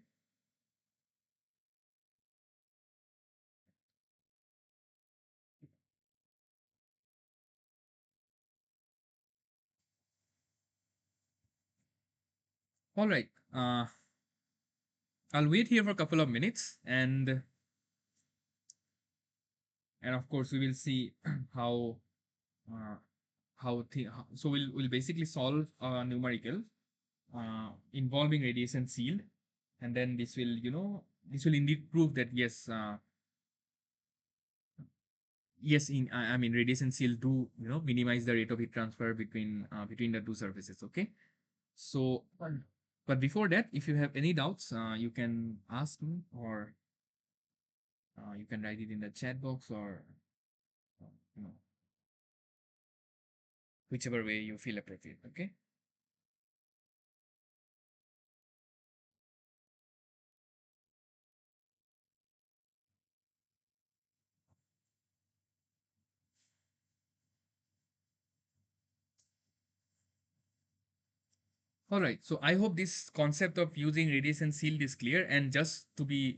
All right. I'll wait here for a couple of minutes, and of course we will see how uh, so we'll basically solve a numerical involving radiation shield, and then this will indeed prove that yes, yes, I mean radiation shield do minimize the rate of heat transfer between the two surfaces. Okay, so but before that, if you have any doubts, you can ask me, or you can write it in the chat box, or uh, you know whichever way you feel appropriate. Okay. All right. So I hope this concept of using radiation shield is clear. And just to be,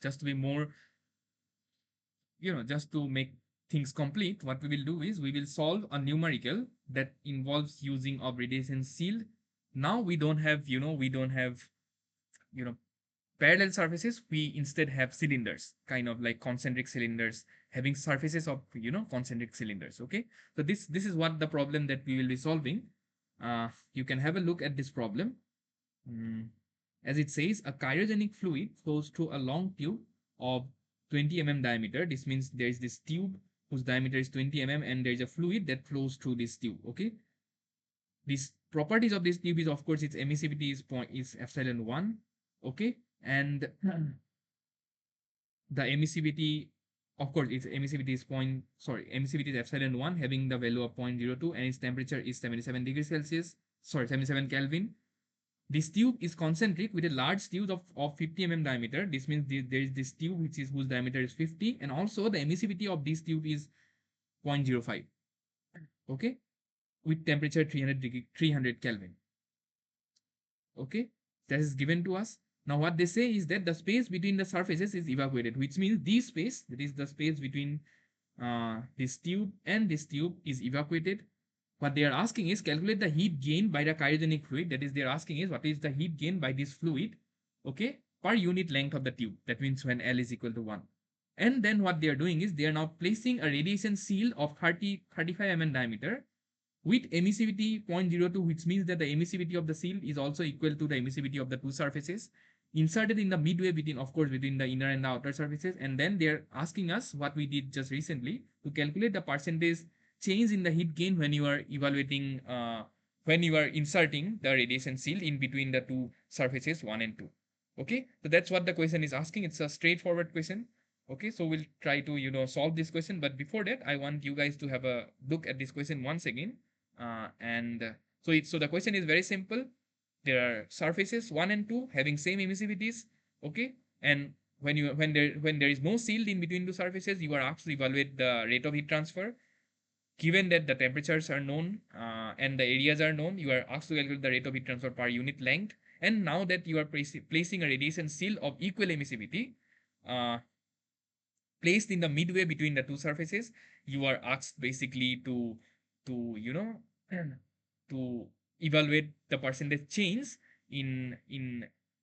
just to be more, just to make things complete, what we will do is we will solve a numerical that involves using of radiation shield. Now we don't have, you know, parallel surfaces. We instead have cylinders, kind of like concentric cylinders having surfaces of, concentric cylinders. Okay. So this is what the problem that we will be solving. You can have a look at this problem. Mm. As it says, a cryogenic fluid flows through a long tube of 20 diameter. This means there is this tube whose diameter is 20 and there is a fluid that flows through this tube. Okay. These properties of this tube is, of course, its emissivity is epsilon 1. Okay. And the emissivity Of course, its emissivity is emissivity is epsilon 1 having the value of 0.02 and its temperature is 77 degrees Celsius, 77 Kelvin. This tube is concentric with a large tube of 50 diameter. This means there is this tube whose diameter is 50, and also the emissivity of this tube is 0.05. Okay, with temperature 300 Kelvin. Okay, that is given to us. Now what they say is that the space between the surfaces is evacuated, which means this space, that is the space between this tube and this tube, is evacuated. What they are asking is calculate the heat gain by the cryogenic fluid. That is, they are asking is what is the heat gain by this fluid, okay, per unit length of the tube. That means when L is equal to 1. And then what they are doing is they are now placing a radiation shield of 35 diameter with emissivity 0.02, which means that the emissivity of the shield is also equal to the emissivity of the two surfaces, inserted in the midway between, of course, between the inner and the outer surfaces. And then they're asking us what we did just recently to calculate the percentage change in the heat gain when you are evaluating, when you are inserting the radiation shield in between the two surfaces 1 and 2. Okay, so that's what the question is asking. It's a straightforward question. Okay, so we'll try to solve this question, but before that I want you guys to have a look at this question once again. So the question is very simple. There are surfaces 1 and 2 having same emissivities, okay, and when there is no shield in between two surfaces, you are asked to evaluate the rate of heat transfer. Given that the temperatures are known and the areas are known, you are asked to calculate the rate of heat transfer per unit length. And now that you are placing a radiation shield of equal emissivity uh, placed in the midway between the two surfaces, you are asked basically to to evaluate the percentage change in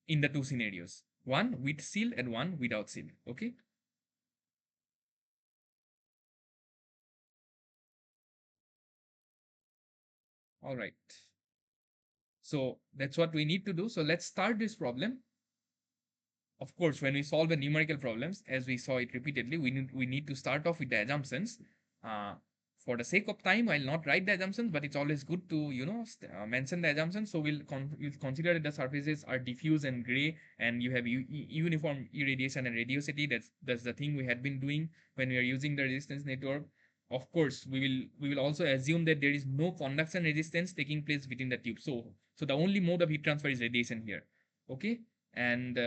the two scenarios, one with shield and one without shield. Okay, all right, so that's what we need to do. So let's start this problem. Of course, when we solve the numerical problems, as we saw it repeatedly, we need to start off with the assumptions. Uh, for the sake of time, I'll not write the assumptions, but it's always good to mention the assumptions. So we'll consider that the surfaces are diffuse and gray, and you have uniform irradiation and radiosity. That's the thing we had been doing when we are using the resistance network. Of course, we will also assume that there is no conduction resistance taking place between the tubes. So the only mode of heat transfer is radiation here. Okay, and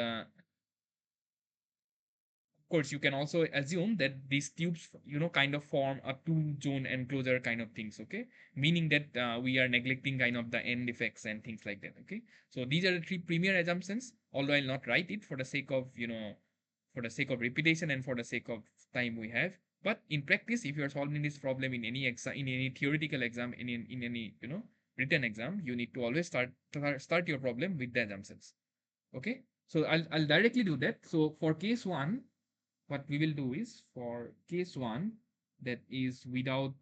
of course, you can also assume that these tubes, kind of form a two-zone enclosure kind of things, okay? Meaning that we are neglecting kind of the end effects and things like that, okay? So these are the three premier assumptions, although I'll not write it for the sake of, for the sake of repetition and for the sake of time we have. But in practice, if you are solving this problem in any exam, in any theoretical exam, in any, written exam, you need to always start your problem with the assumptions, okay? So I'll directly do that. So for case one, what we will do is for case 1, that is without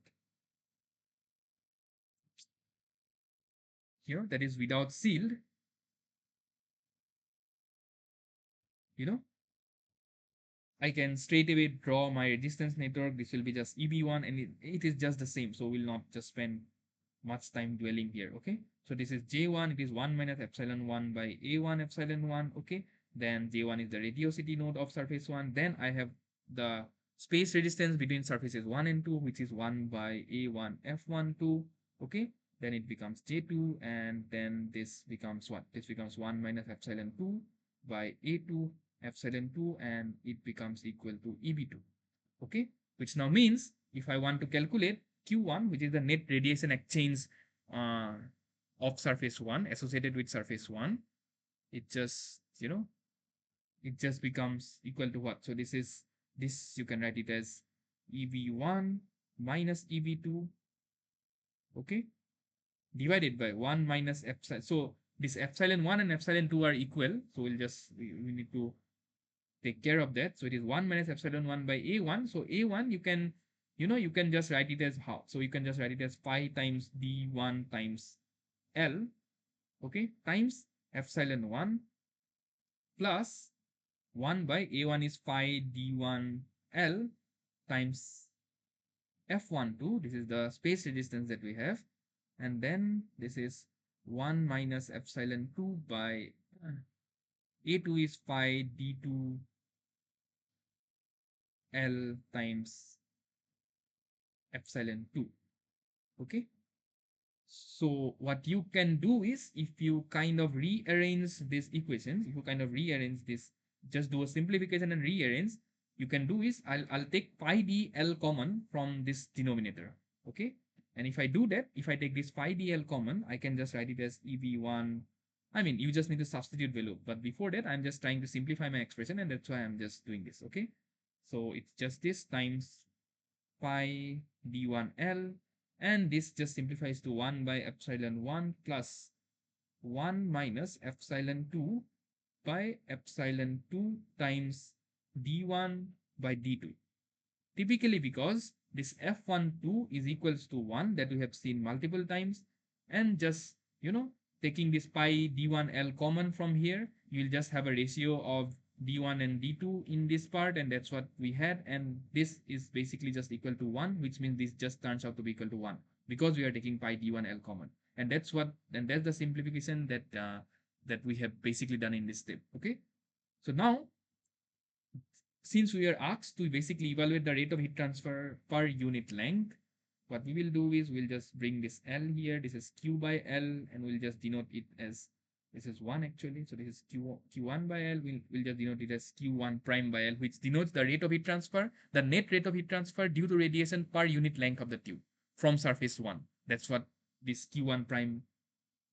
that is without shield, you know I can straight away draw my resistance network. This will be just EB1 and it is just the same, so we'll not just spend much time dwelling here. Okay, so this is J1, it is 1 minus epsilon 1 by A1 epsilon 1. Okay, then J1 is the radiosity node of surface 1. Then I have the space resistance between surfaces 1 and 2, which is 1 by A1 F12. Okay, then it becomes J2, and then this becomes what? This becomes 1 minus epsilon 2 by A2 epsilon 2, and it becomes equal to EB2. Okay, which now means if I want to calculate Q1, which is the net radiation exchange uh, of surface 1 associated with surface 1, it just it just becomes equal to what? So this you can write it as EB1 minus EB2, okay, divided by 1 minus epsilon. So this epsilon 1 and epsilon 2 are equal, so we need to take care of that. So it is 1 minus epsilon 1 by A1. So A1, you can just write it as how? So you can just write it as phi times D1 times L, okay, times epsilon 1 plus 1 by A1 is phi D1 L times F12. This is the space resistance that we have. And then this is 1 minus epsilon 2 by A2 is phi D2 L times epsilon 2. Okay. So what you can do is, if you kind of rearrange this equation, if you kind of rearrange this, just do a simplification and rearrange, you can do is, I'll take pi dl common from this denominator. Okay. And if I do that, if I take this pi dl common, I can just write it as EV1. I mean, you just need to substitute value. But before that, I'm just trying to simplify my expression, and that's why I'm just doing this. Okay. So it's just this times pi d1l, and this just simplifies to 1 by epsilon 1 plus 1 minus epsilon 2 by epsilon 2 times d1 by d2. Typically, because this f12 is equals to 1, that we have seen multiple times, and just, taking this pi d1l common from here, you'll just have a ratio of d1 and d2 in this part, and that's what we had. And this is basically just equal to 1, which means this just turns out to be equal to 1, because we are taking pi d1l common. And that's the simplification that we have basically done in this step. Okay. So now, since we are asked to basically evaluate the rate of heat transfer per unit length, what we will do is, we'll just bring this L here. This is Q by L, and we'll just denote it as, this is 1 actually. So this is Q1 by L. We'll just denote it as Q1 prime by L, which denotes the rate of heat transfer, the net rate of heat transfer due to radiation per unit length of the tube from surface 1. That's what this Q1 prime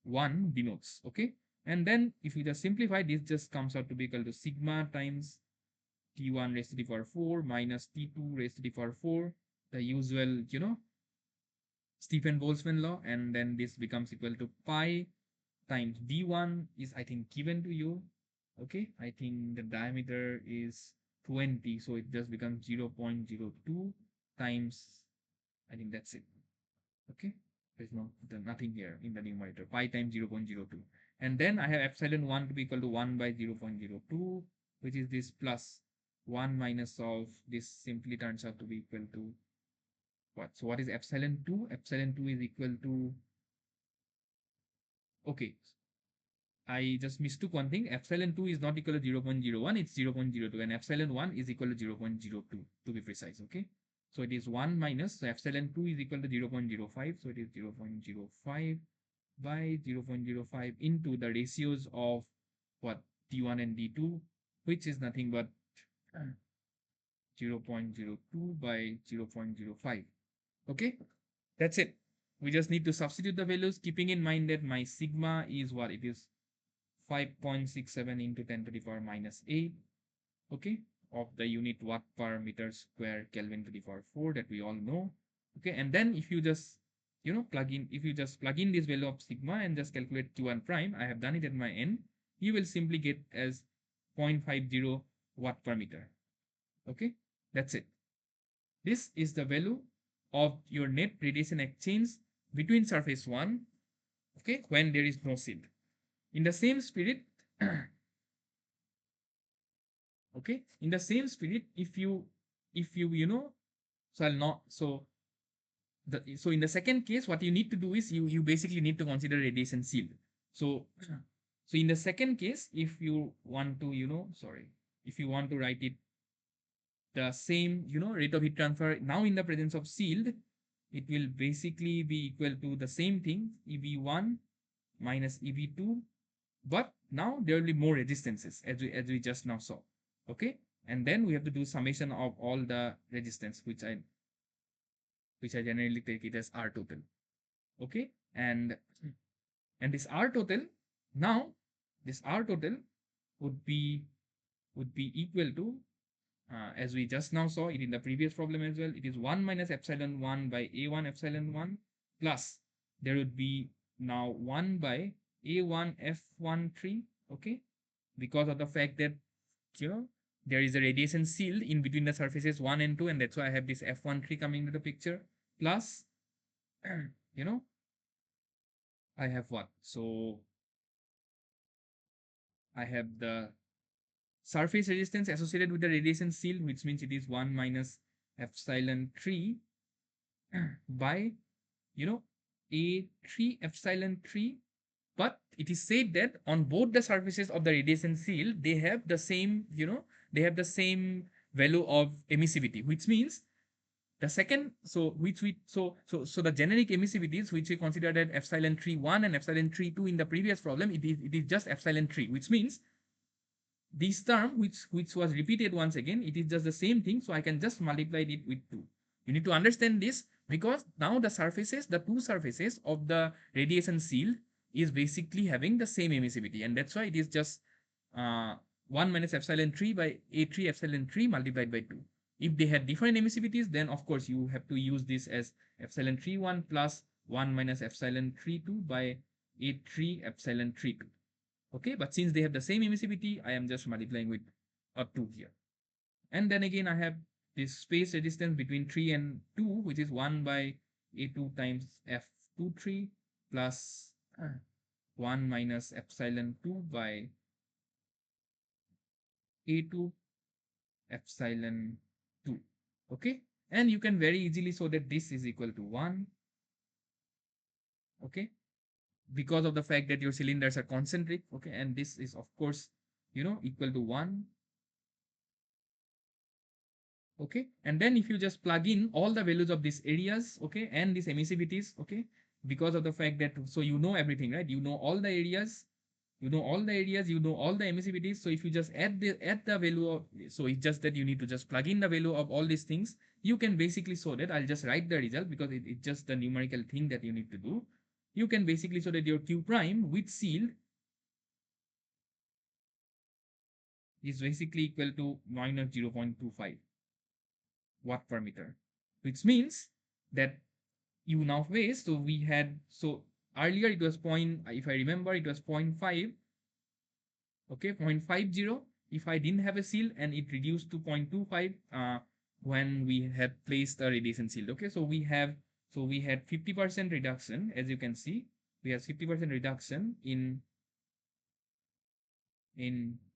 1 denotes. Okay. And then if you just simplify, this just comes out to be equal to sigma times T1 raised to the power 4 minus T2 raised to the power 4, the usual, Stephen Boltzmann law, and then this becomes equal to pi times D1 is, I think, given to you. Okay, I think the diameter is 20, so it just becomes 0.02 times, I think that's it. Okay, there's nothing here in the numerator, pi times 0.02. And then I have epsilon 1 to be equal to 1 by 0.02, which is this plus 1 minus of this simply turns out to be equal to what? So what is epsilon 2? Epsilon 2 is equal to, okay, I just mistook one thing. Epsilon 2 is not equal to 0.01, it's 0.02, and epsilon 1 is equal to 0.02 to be precise. Okay, so it is 1 minus, so epsilon 2 is equal to 0.05, so it is 0.05 by 0.05 into the ratios of what? D1 and D2, which is nothing but 0.02 by 0.05. Okay, that's it. We just need to substitute the values, keeping in mind that my sigma is what? It is 5.67 into 10 to the power minus 8. Okay, of the unit watt per meter square Kelvin to the power 4, that we all know. Okay, and then if you just plug in this value of sigma and just calculate q1 prime, I have done it at my end, you will simply get as 0.50 watt per meter. Okay, that's it. This is the value of your net radiation exchange between surface 1, okay, when there is no shield. In the same spirit, okay, in the same spirit, if you so I'll not so so in the second case, what you need to do is, you basically need to consider radiation shield. So so in the second case, if you want to if you want to write it the same rate of heat transfer now in the presence of shield, it will basically be equal to the same thing, EV1 minus EV2, but now there will be more resistances, as we just now saw. Okay, and then we have to do summation of all the resistance, which I generally take it as R total. Okay, and this R total, now this R total would be equal to, as we just now saw it in the previous problem as well, it is 1 minus epsilon 1 by A1 epsilon 1 plus there would be now 1 by A1 F13. Okay, because of the fact that there is a radiation shield in between the surfaces 1 and 2, and that's why I have this F13 coming into the picture, plus I have what? So I have the surface resistance associated with the radiation shield, which means it is 1 minus epsilon 3 by A3 epsilon 3. But it is said that on both the surfaces of the radiation shield, they have the same value of emissivity, which means the second, so which we so the generic emissivities which we considered at epsilon 3 1 and epsilon 3 2 in the previous problem, it is just epsilon 3, which means this term which was repeated once again, it is just the same thing, so I can just multiply it with 2. You need to understand this, because now the two surfaces of the radiation shield is basically having the same emissivity, and that's why it is just uh, 1 minus epsilon 3 by A3 epsilon 3 multiplied by 2. If they had different emissivities, then of course you have to use this as epsilon 3 1 plus 1 minus epsilon 3 2 by A3 epsilon 3 2. Okay, but since they have the same emissivity, I am just multiplying with a 2 here. And then again, I have this space resistance between 3 and 2, which is 1 by A2 times F23 plus 1 minus epsilon 2 by A2 epsilon 2. Okay, and you can very easily show that this is equal to 1. Okay, because of the fact that your cylinders are concentric. Okay, and this is of course equal to 1. Okay, and then if you just plug in all the values of these areas, okay, and these emissivities, okay, because of the fact that, so you know everything, right? You know all the areas, you know all the areas, you know all the emissivities. So if you just add the value of, so it's just that you need to just plug in the value of all these things, you can basically show that. I'll just write the result because it's just the numerical thing that you need to do. You can basically show that your Q prime with shield is basically equal to minus 0.25 watt per meter, which means that you now face, so we had, so earlier it was point, if I remember, it was zero point 0.5, okay, 0.50 if I didn't have a seal, and it reduced to 0.25 when we had placed a radiation shield. Okay, so we had 50% reduction, as you can see. We have 50% reduction in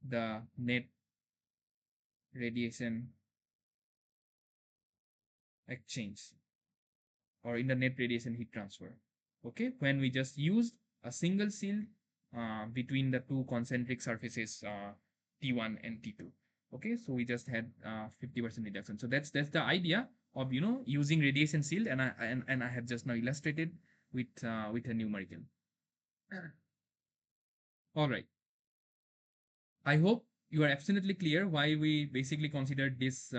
the net radiation exchange, or in the net radiation heat transfer. Okay, when we just used a single shield between the two concentric surfaces, T1 and T2. Okay, so we just had 50% reduction. So that's the idea of using radiation shield, and I have just now illustrated with a numerical. All right. I hope you are absolutely clear why we basically considered this.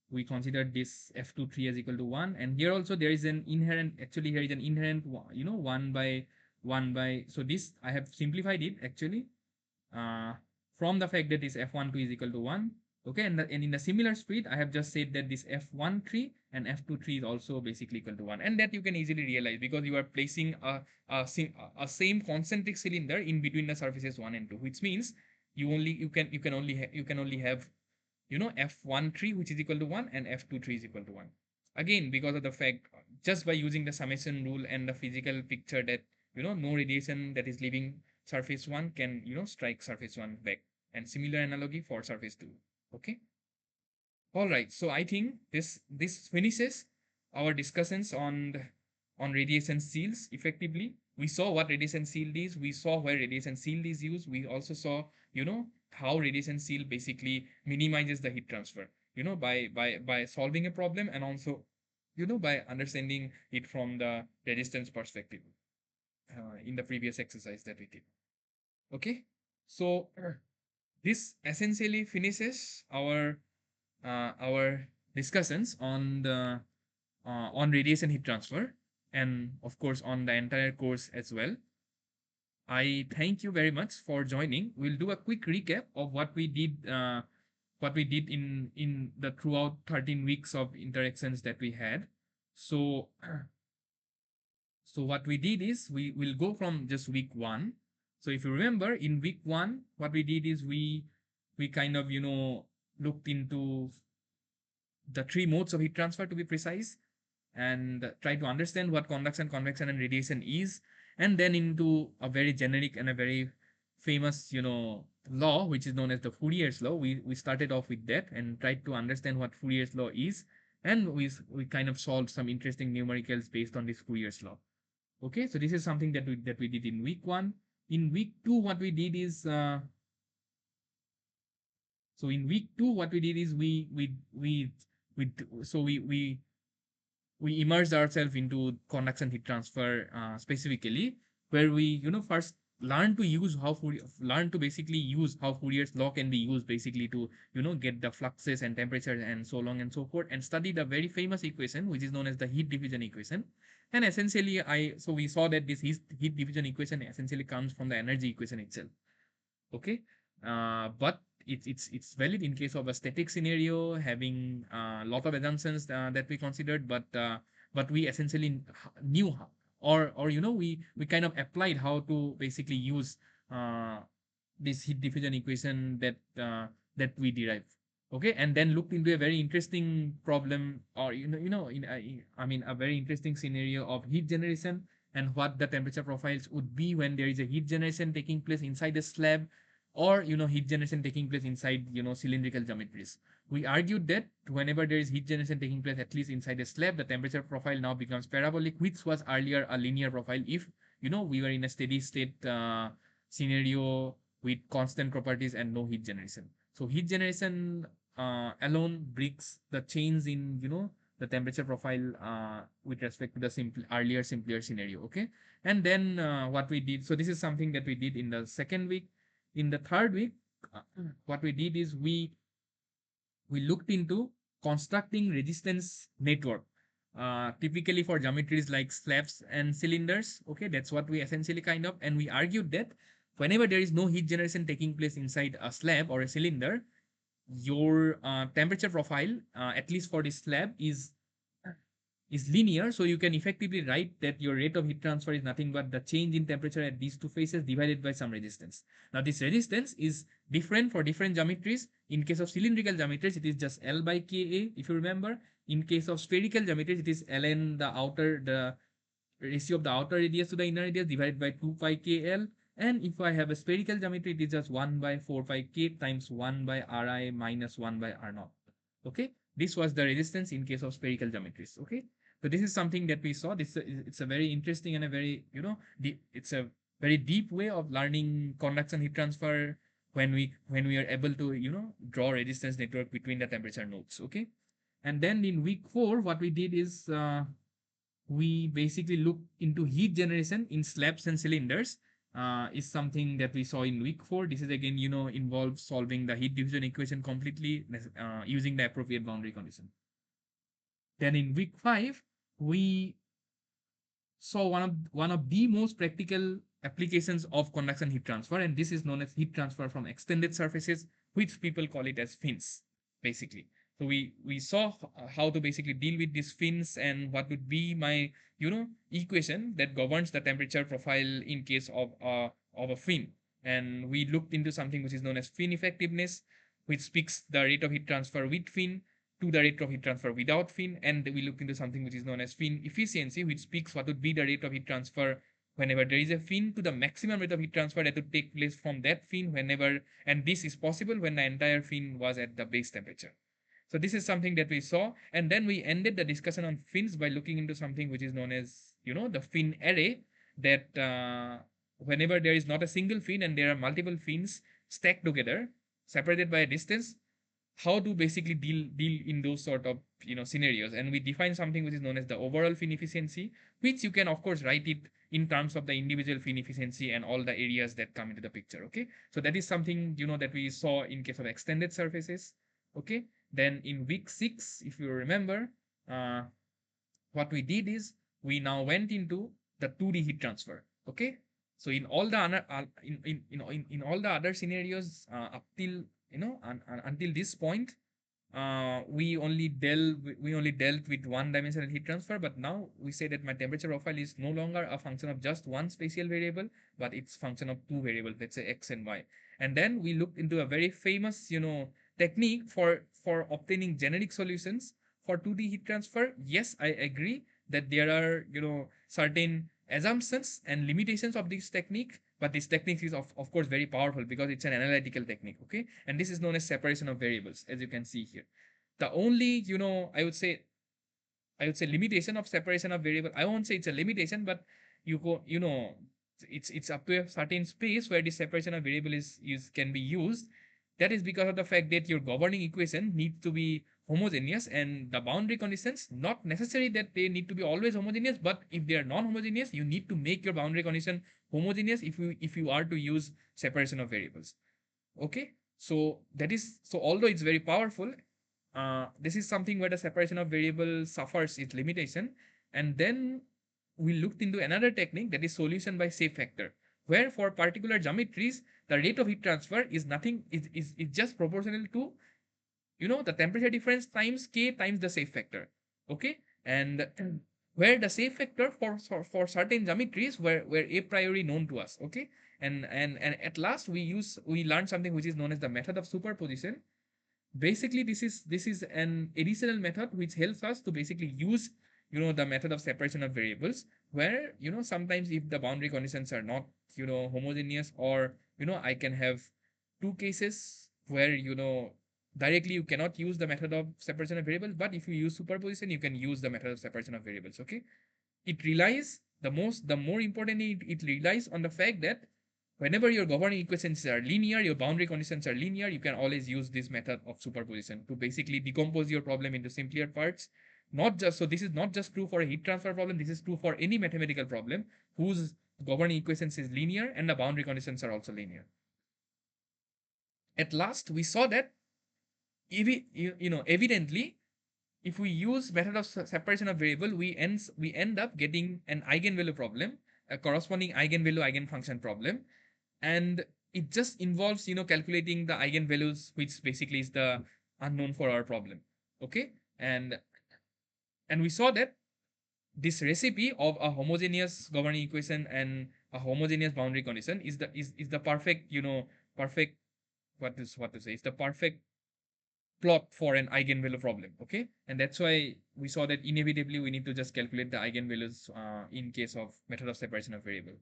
We considered this F23 as equal to 1, and here also there is an inherent. Actually, here is an inherent. 1 by 1 by. So this I have simplified it actually uh, from the fact that this F12 is equal to 1. Okay, and in the similar speed, I have just said that this F13 and F23 is also basically equal to 1, and that you can easily realize because you are placing a same concentric cylinder in between the surfaces 1 and 2, which means you can only have F13 which is equal to 1 and F23 is equal to 1. Again, because of the fact, just by using the summation rule and the physical picture that no radiation that is leaving surface 1 can strike surface 1 back, and similar analogy for surface 2. Okay, all right, so I think this finishes our discussions on radiation shields. Effectively, we saw what radiation shield is, we saw where radiation shield is used, we also saw how radiation shield basically minimizes the heat transfer, by solving a problem, and also by understanding it from the resistance perspective in the previous exercise that we did. Okay, so this essentially finishes our discussions on radiation heat transfer, and of course on the entire course as well. I thank you very much for joining. We'll do a quick recap of what we did in the throughout 13 weeks of interactions that we had. So so what we did is we will go from just week 1. So if you remember, in week 1, what we did is we kind of looked into the 3 modes of heat transfer, to be precise, and try to understand what conduction, convection, and radiation is, and then into a very generic and a very famous law, which is known as the Fourier's law. We started off with that and tried to understand what Fourier's law is, and we kind of solved some interesting numericals based on this Fourier's law. Okay, so this is something that we did in week 1. In week 2, what we did is So in week 2, what we did is we immersed ourselves into conduction heat transfer, specifically, where we first learn to use learn to basically use how Fourier's law can be used basically to get the fluxes and temperatures and so on and so forth, and study the very famous equation which is known as the heat diffusion equation. And essentially we saw that this heat diffusion equation essentially comes from the energy equation itself. Okay. But it's valid in case of a static scenario having a lot of assumptions that we considered, but we essentially knew how, or we kind of applied how to basically use uh, this heat diffusion equation that we derived. Okay, and then looked into a very interesting problem, or I mean a very interesting scenario of heat generation, and what the temperature profiles would be when there is a heat generation taking place inside a slab, or heat generation taking place inside cylindrical geometries. We argued that whenever there is heat generation taking place at least inside a slab, the temperature profile now becomes parabolic, which was earlier a linear profile if we were in a steady state scenario with constant properties and no heat generation. So heat generation alone brings the change in the temperature profile with respect to the earlier simpler scenario. Okay, and then what we did. So this is something that we did in the second week. In the third week, what we did is we looked into constructing resistance network, typically for geometries like slabs and cylinders. Okay, that's what we essentially and we argued that whenever there is no heat generation taking place inside a slab or a cylinder, your temperature profile, at least for the slab, is linear. So you can effectively write that your rate of heat transfer is nothing but the change in temperature at these two faces divided by some resistance. Now this resistance is different for different geometries. In case of cylindrical geometries, it is just L by Ka, if you remember. In case of spherical geometries, it is Ln the ratio of the outer radius to the inner radius divided by 2 pi kl. And if I have a spherical geometry, it is just 1 by 4 pi k times 1 by ri minus 1 by r naught. Okay, this was the resistance in case of spherical geometries. Okay, so this is something that we saw. It's a very interesting and a very deep, it's a very deep way of learning conduction heat transfer when we are able to draw resistance network between the temperature nodes. Okay, and then in week 4, what we did is we basically look into heat generation in slabs and cylinders, is something that we saw in week 4. This is again, involves solving the heat diffusion equation completely, using the appropriate boundary condition. Then in week 5, we saw one of the most practical applications of conduction heat transfer, and this is known as heat transfer from extended surfaces, which people call it as fins, basically. So we saw how to basically deal with these fins and what would be my equation that governs the temperature profile in case of a fin. And we looked into something which is known as fin effectiveness, which speaks the rate of heat transfer with fin to the rate of heat transfer without fin, and we look into something which is known as fin efficiency, which speaks what would be the rate of heat transfer whenever there is a fin to the maximum rate of heat transfer that would take place from that fin whenever, and this is possible when the entire fin was at the base temperature. So this is something that we saw, and then we ended the discussion on fins by looking into something which is known as the fin array, that whenever there is not a single fin and there are multiple fins stacked together separated by a distance, how to basically deal in those sort of scenarios. And we define something which is known as the overall fin efficiency, which you can of course write it in terms of the individual fin efficiency and all the areas that come into the picture. Okay, so that is something that we saw in case of extended surfaces. Okay, then in week 6, if you remember, uh, what we did is we now went into the 2D heat transfer. Okay, so in all the other in all the other scenarios, up till until this point, we only dealt with one dimensional heat transfer. But now we say that my temperature profile is no longer a function of just one spatial variable, but it's function of two variables, let's say x and y. And then we looked into a very famous technique for obtaining generic solutions for 2D heat transfer. Yes, I agree that there are certain assumptions and limitations of this technique, but this technique is of course very powerful because it's an analytical technique. Okay, and this is known as separation of variables, as you can see here. The only I would say limitation of separation of variable, I won't say it's a limitation, but you go it's up to a certain space where the separation of variable is can be used. That is because of the fact that your governing equation needs to be homogeneous, and the boundary conditions, not necessary that they need to be always homogeneous, but if they are non-homogeneous, you need to make your boundary condition homogeneous if you are to use separation of variables. Okay, so that is, so although it's very powerful, this is something where the separation of variables suffers its limitation. And then we looked into another technique, that is solution by shape factor, where for particular geometries the rate of heat transfer is nothing, is just proportional to, the temperature difference times k times the shape factor. Okay, and where the shape factor for certain geometries were a priori known to us. Okay, and at last we learned something which is known as the method of superposition. Basically, this is an additional method which helps us to basically use, the method of separation of variables, where, sometimes if the boundary conditions are not, homogeneous, or, I can have two cases where, directly you cannot use the method of separation of variables, but if you use superposition, you can use the method of separation of variables. Okay, it relies the more importantly, it relies on the fact that whenever your governing equations are linear, your boundary conditions are linear, you can always use this method of superposition to basically decompose your problem into simpler parts. Not just, so this is not just true for a heat transfer problem, this is true for any mathematical problem whose governing equations is linear and the boundary conditions are also linear. At last, we saw that evidently, if we use method of separation of variable, we end up getting an eigenvalue problem, a corresponding eigenvalue eigenfunction problem, and it just involves, calculating the eigenvalues, which basically is the unknown for our problem. Okay, and we saw that this recipe of a homogeneous governing equation and a homogeneous boundary condition is the perfect, perfect, what to say, it's the perfect plot for an eigenvalue problem. Okay, and that's why we saw that inevitably we need to just calculate the eigenvalues in case of method of separation of variable.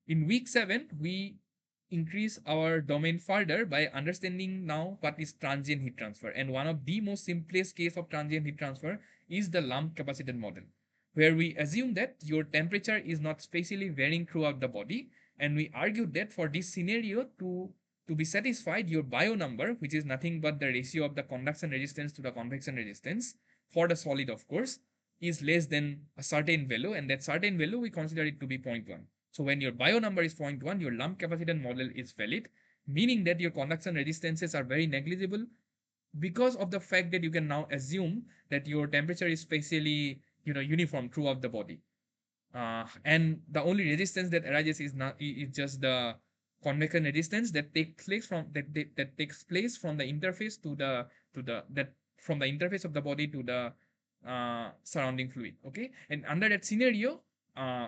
In week 7, we increase our domain further by understanding now what is transient heat transfer. And one of the most simplest case of transient heat transfer is the lump capacitance model, where we assume that your temperature is not spatially varying throughout the body. And we argued that for this scenario to be satisfied, your bio number, which is nothing but the ratio of the conduction resistance to the convection resistance for the solid, of course, is less than a certain value, and that certain value we consider it to be 0.1. So when your bio number is 0.1, your lump capacitance model is valid, meaning that your conduction resistances are very negligible, because of the fact that you can now assume that your temperature is spatially, uniform throughout the body. And the only resistance that arises is just the convection resistance that takes place from the interface to the that from the interface of the body to the surrounding fluid. Okay, and under that scenario, uh,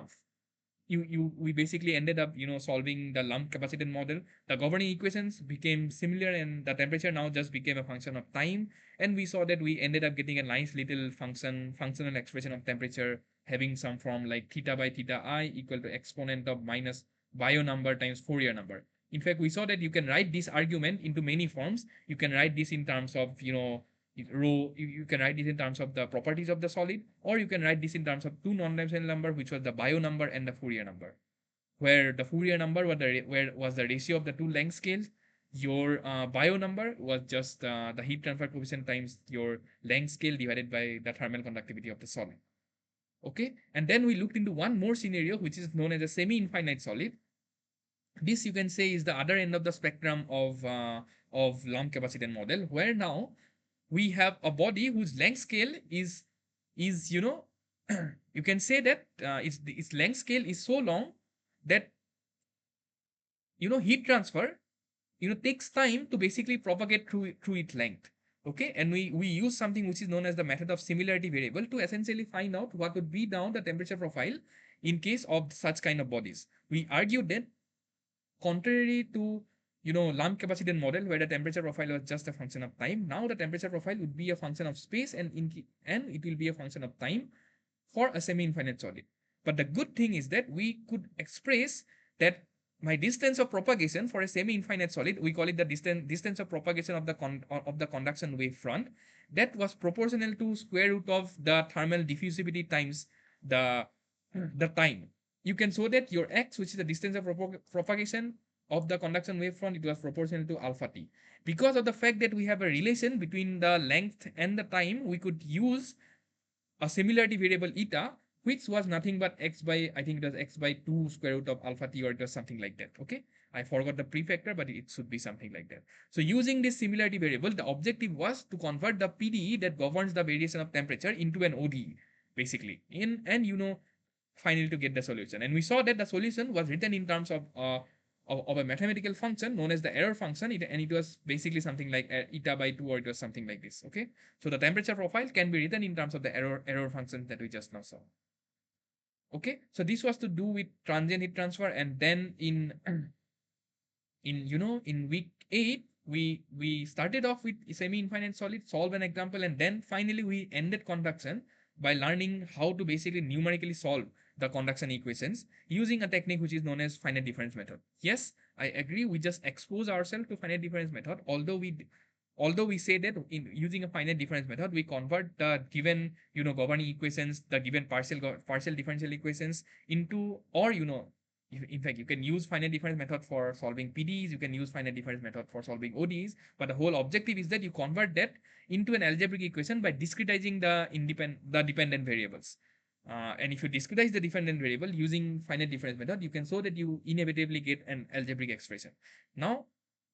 we basically ended up, solving the lump capacitance model. The governing equations became similar, and the temperature now just became a function of time. And we saw that we ended up getting a nice little functional expression of temperature, having some form like theta by theta I equal to exponent of minus bio number times Fourier number. In fact, we saw that you can write this argument into many forms. You can write this in terms of, rho. You can write this in terms of the properties of the solid, or you can write this in terms of two non-dimensional number, which was the bio number and the Fourier number, where the Fourier number was the ratio of the two length scales. Your bio number was just the heat transfer coefficient times your length scale divided by the thermal conductivity of the solid. Okay, and then we looked into one more scenario, which is known as a semi-infinite solid. This, you can say, is the other end of the spectrum of lump capacitance model, where now we have a body whose length scale is you can say that its length scale is so long that, heat transfer, takes time to basically propagate through its length. Okay, and we use something which is known as the method of similarity variable to essentially find out what would be now the temperature profile in case of such kind of bodies. We argue that, contrary to, lump capacitance model, where the temperature profile was just a function of time, now the temperature profile would be a function of space, and it will be a function of time for a semi-infinite solid. But the good thing is that we could express that my distance of propagation for a semi-infinite solid, we call it the distance of propagation of the conduction wave front, that was proportional to square root of the thermal diffusivity times the time. You can show that your x, which is the distance of propagation of the conduction wavefront, it was proportional to alpha t. Because of the fact that we have a relation between the length and the time, we could use a similarity variable eta, which was nothing but x by, I think it was x by 2 square root of alpha t, or it was something like that. Okay, I forgot the prefactor, but it should be something like that. So using this similarity variable, the objective was to convert the PDE that governs the variation of temperature into an ODE, basically, in and finally to get the solution. And we saw that the solution was written in terms of a mathematical function known as the error function, and it was basically something like eta by 2, or it was something like this. Okay, so the temperature profile can be written in terms of the error function that we just now saw. Okay, so this was to do with transient heat transfer. And then in in week 8, we started off with semi-infinite solid, solve an example, and then finally we ended conduction by learning how to basically numerically solve the conduction equations using a technique which is known as finite difference method. Yes, I agree, we just expose ourselves to finite difference method, although we say that in using a finite difference method, we convert the given governing equations, the given partial differential equations into, or in fact, you can use finite difference method for solving PDEs, you can use finite difference method for solving ODEs, but the whole objective is that you convert that into an algebraic equation by discretizing the dependent variables. And if you discretize the dependent variable using finite difference method, you can show that you inevitably get an algebraic expression. Now,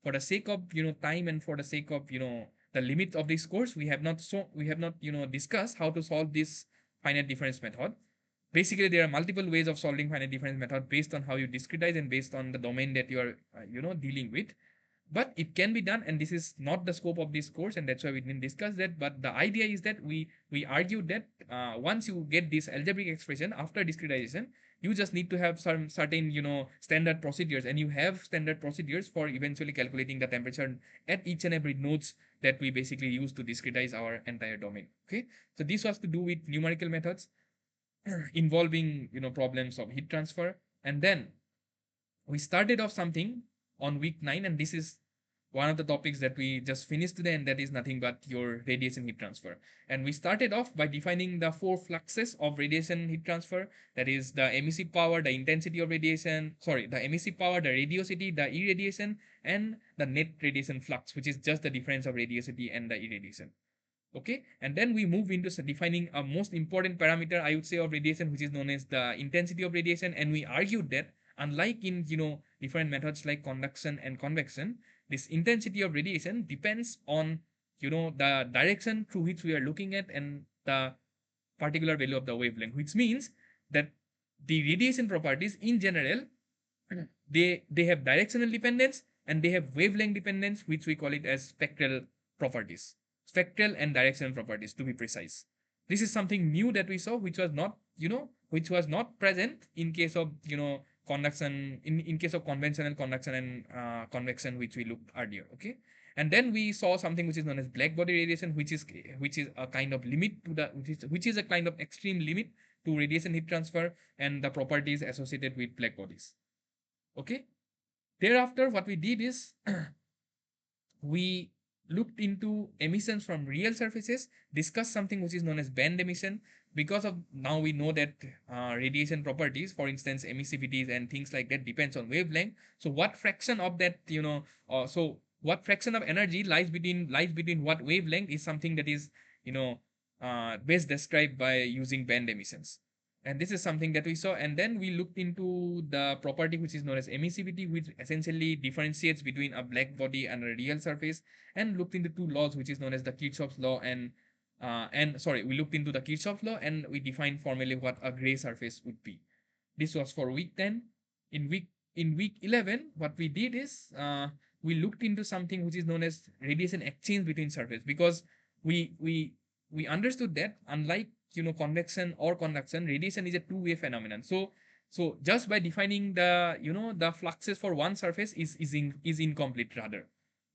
for the sake of time, and for the sake of the limit of this course, we have not discussed how to solve this finite difference method. Basically, there are multiple ways of solving finite difference method based on how you discretize and based on the domain that you are dealing with. But it can be done, and this is not the scope of this course, and that's why we didn't discuss that. But the idea is that we argued that once you get this algebraic expression after discretization, you just need to have some certain standard procedures, and you have standard procedures for eventually calculating the temperature at each and every nodes that we basically use to discretize our entire domain. Okay, so this was to do with numerical methods involving problems of heat transfer. And then we started off something on week 9, and this is one of the topics that we just finished today, and that is nothing but your radiation heat transfer. And we started off by defining the 4 fluxes of radiation heat transfer, that is the emissive power, the intensity of radiation, sorry, the emissive power, the radiosity, the irradiation, and the net radiation flux, which is just the difference of radiosity and the irradiation. Okay, and then we move into defining a most important parameter, I would say, of radiation, which is known as the intensity of radiation. And we argued that unlike in different methods like conduction and convection, this intensity of radiation depends on the direction through which we are looking at and the particular value of the wavelength, which means that the radiation properties in general, they have directional dependence and they have wavelength dependence, which we call it as spectral properties, spectral and directional properties, to be precise. This is something new that we saw, which was not present in case of conduction, in case of conventional conduction and convection, which we looked earlier. Okay, and then we saw something which is known as black body radiation, which is a kind of limit to the which is a kind of extreme limit to radiation heat transfer and the properties associated with black bodies. Okay, thereafter what we did is we looked into emissions from real surfaces, discussed something which is known as band emission, because of now we know that radiation properties, for instance emissivities and things like that, depends on wavelength. So what fraction of that what fraction of energy lies between what wavelength is something that is best described by using band emissions. And this is something that we saw. And then we looked into the property which is known as emissivity, which essentially differentiates between a black body and a real surface, and looked into 2 laws, which is known as the Kirchhoff's law we looked into the Kirchhoff law, and we defined formally what a gray surface would be. This was for week 10. In week 11, what we did is we looked into something which is known as radiation exchange between surface, because we understood that unlike convection or conduction, radiation is a two-way phenomenon. So just by defining the the fluxes for one surface is incomplete. Rather,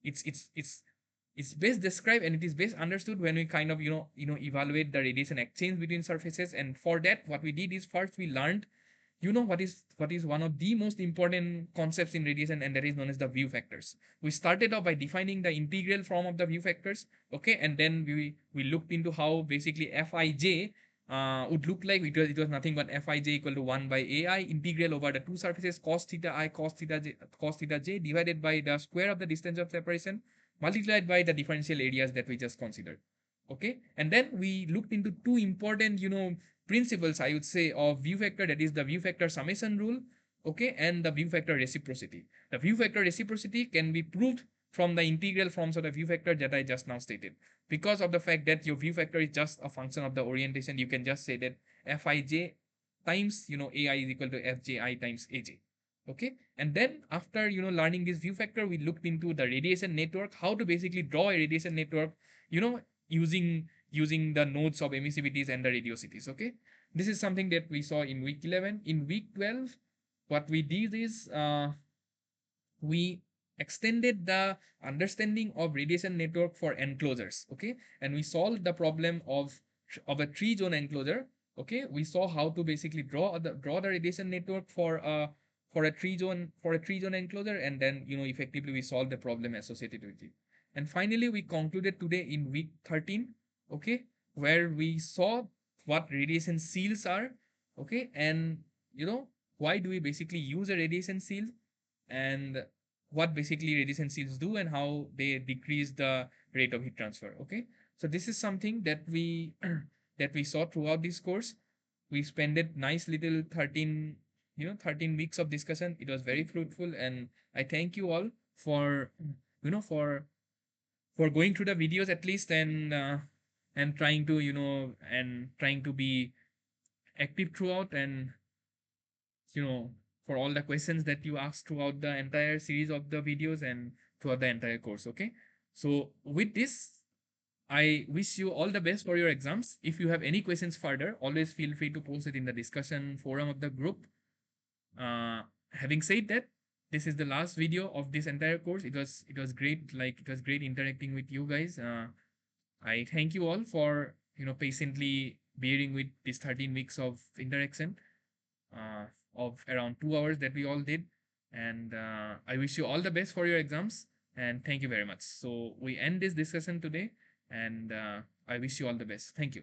it's best described and it is best understood when we kind of evaluate the radiation exchange between surfaces. And for that, what we did is first we learned what is one of the most important concepts in radiation, and that is known as the view factors. We started off by defining the integral form of the view factors. Okay, and then we looked into how basically Fij would look like. It was nothing but Fij equal to 1 by Ai integral over the two surfaces cos theta I cos theta j divided by the square of the distance of separation multiplied by the differential areas that we just considered. Okay, and then we looked into two important, principles, I would say, of view factor, that is the view factor summation rule, okay, and the view factor reciprocity. The view factor reciprocity can be proved from the integral forms of the view factor that I just now stated. Because of the fact that your view factor is just a function of the orientation, you can just say that Fij times, Ai is equal to Fji times Aj. Okay, and then after, learning this view factor, we looked into the radiation network, how to basically draw a radiation network, you know, using the nodes of emissivities and the radiosities. Okay, this is something that we saw in week 11. In week 12, what we did is, we extended the understanding of radiation network for enclosures. Okay, and we solved the problem of a 3-zone enclosure. Okay, we saw how to basically draw the radiation network for a 3-zone enclosure, and then, effectively we solved the problem associated with it. And finally we concluded today in week 13, okay, where we saw what radiation seals are. Okay, and why do we basically use a radiation seal, and what basically radiation seals do, and how they decrease the rate of heat transfer. Okay, so this is something that we that we saw throughout this course. We spent it nice little 13 weeks of discussion. It was very fruitful, and I thank you all for you know for going through the videos at least, and trying to be active throughout, and you know, for all the questions that you asked throughout the entire series of the videos and throughout the entire course. Okay, so with this, I wish you all the best for your exams. If you have any questions further, always feel free to post it in the discussion forum of the group. Having said that, this is the last video of this entire course. It was great, it was great interacting with you guys. I thank you all for patiently bearing with these 13 weeks of interaction, uh, of around 2 hours that we all did. And I wish you all the best for your exams. And thank you very much. So we end this discussion today, and I wish you all the best. Thank you.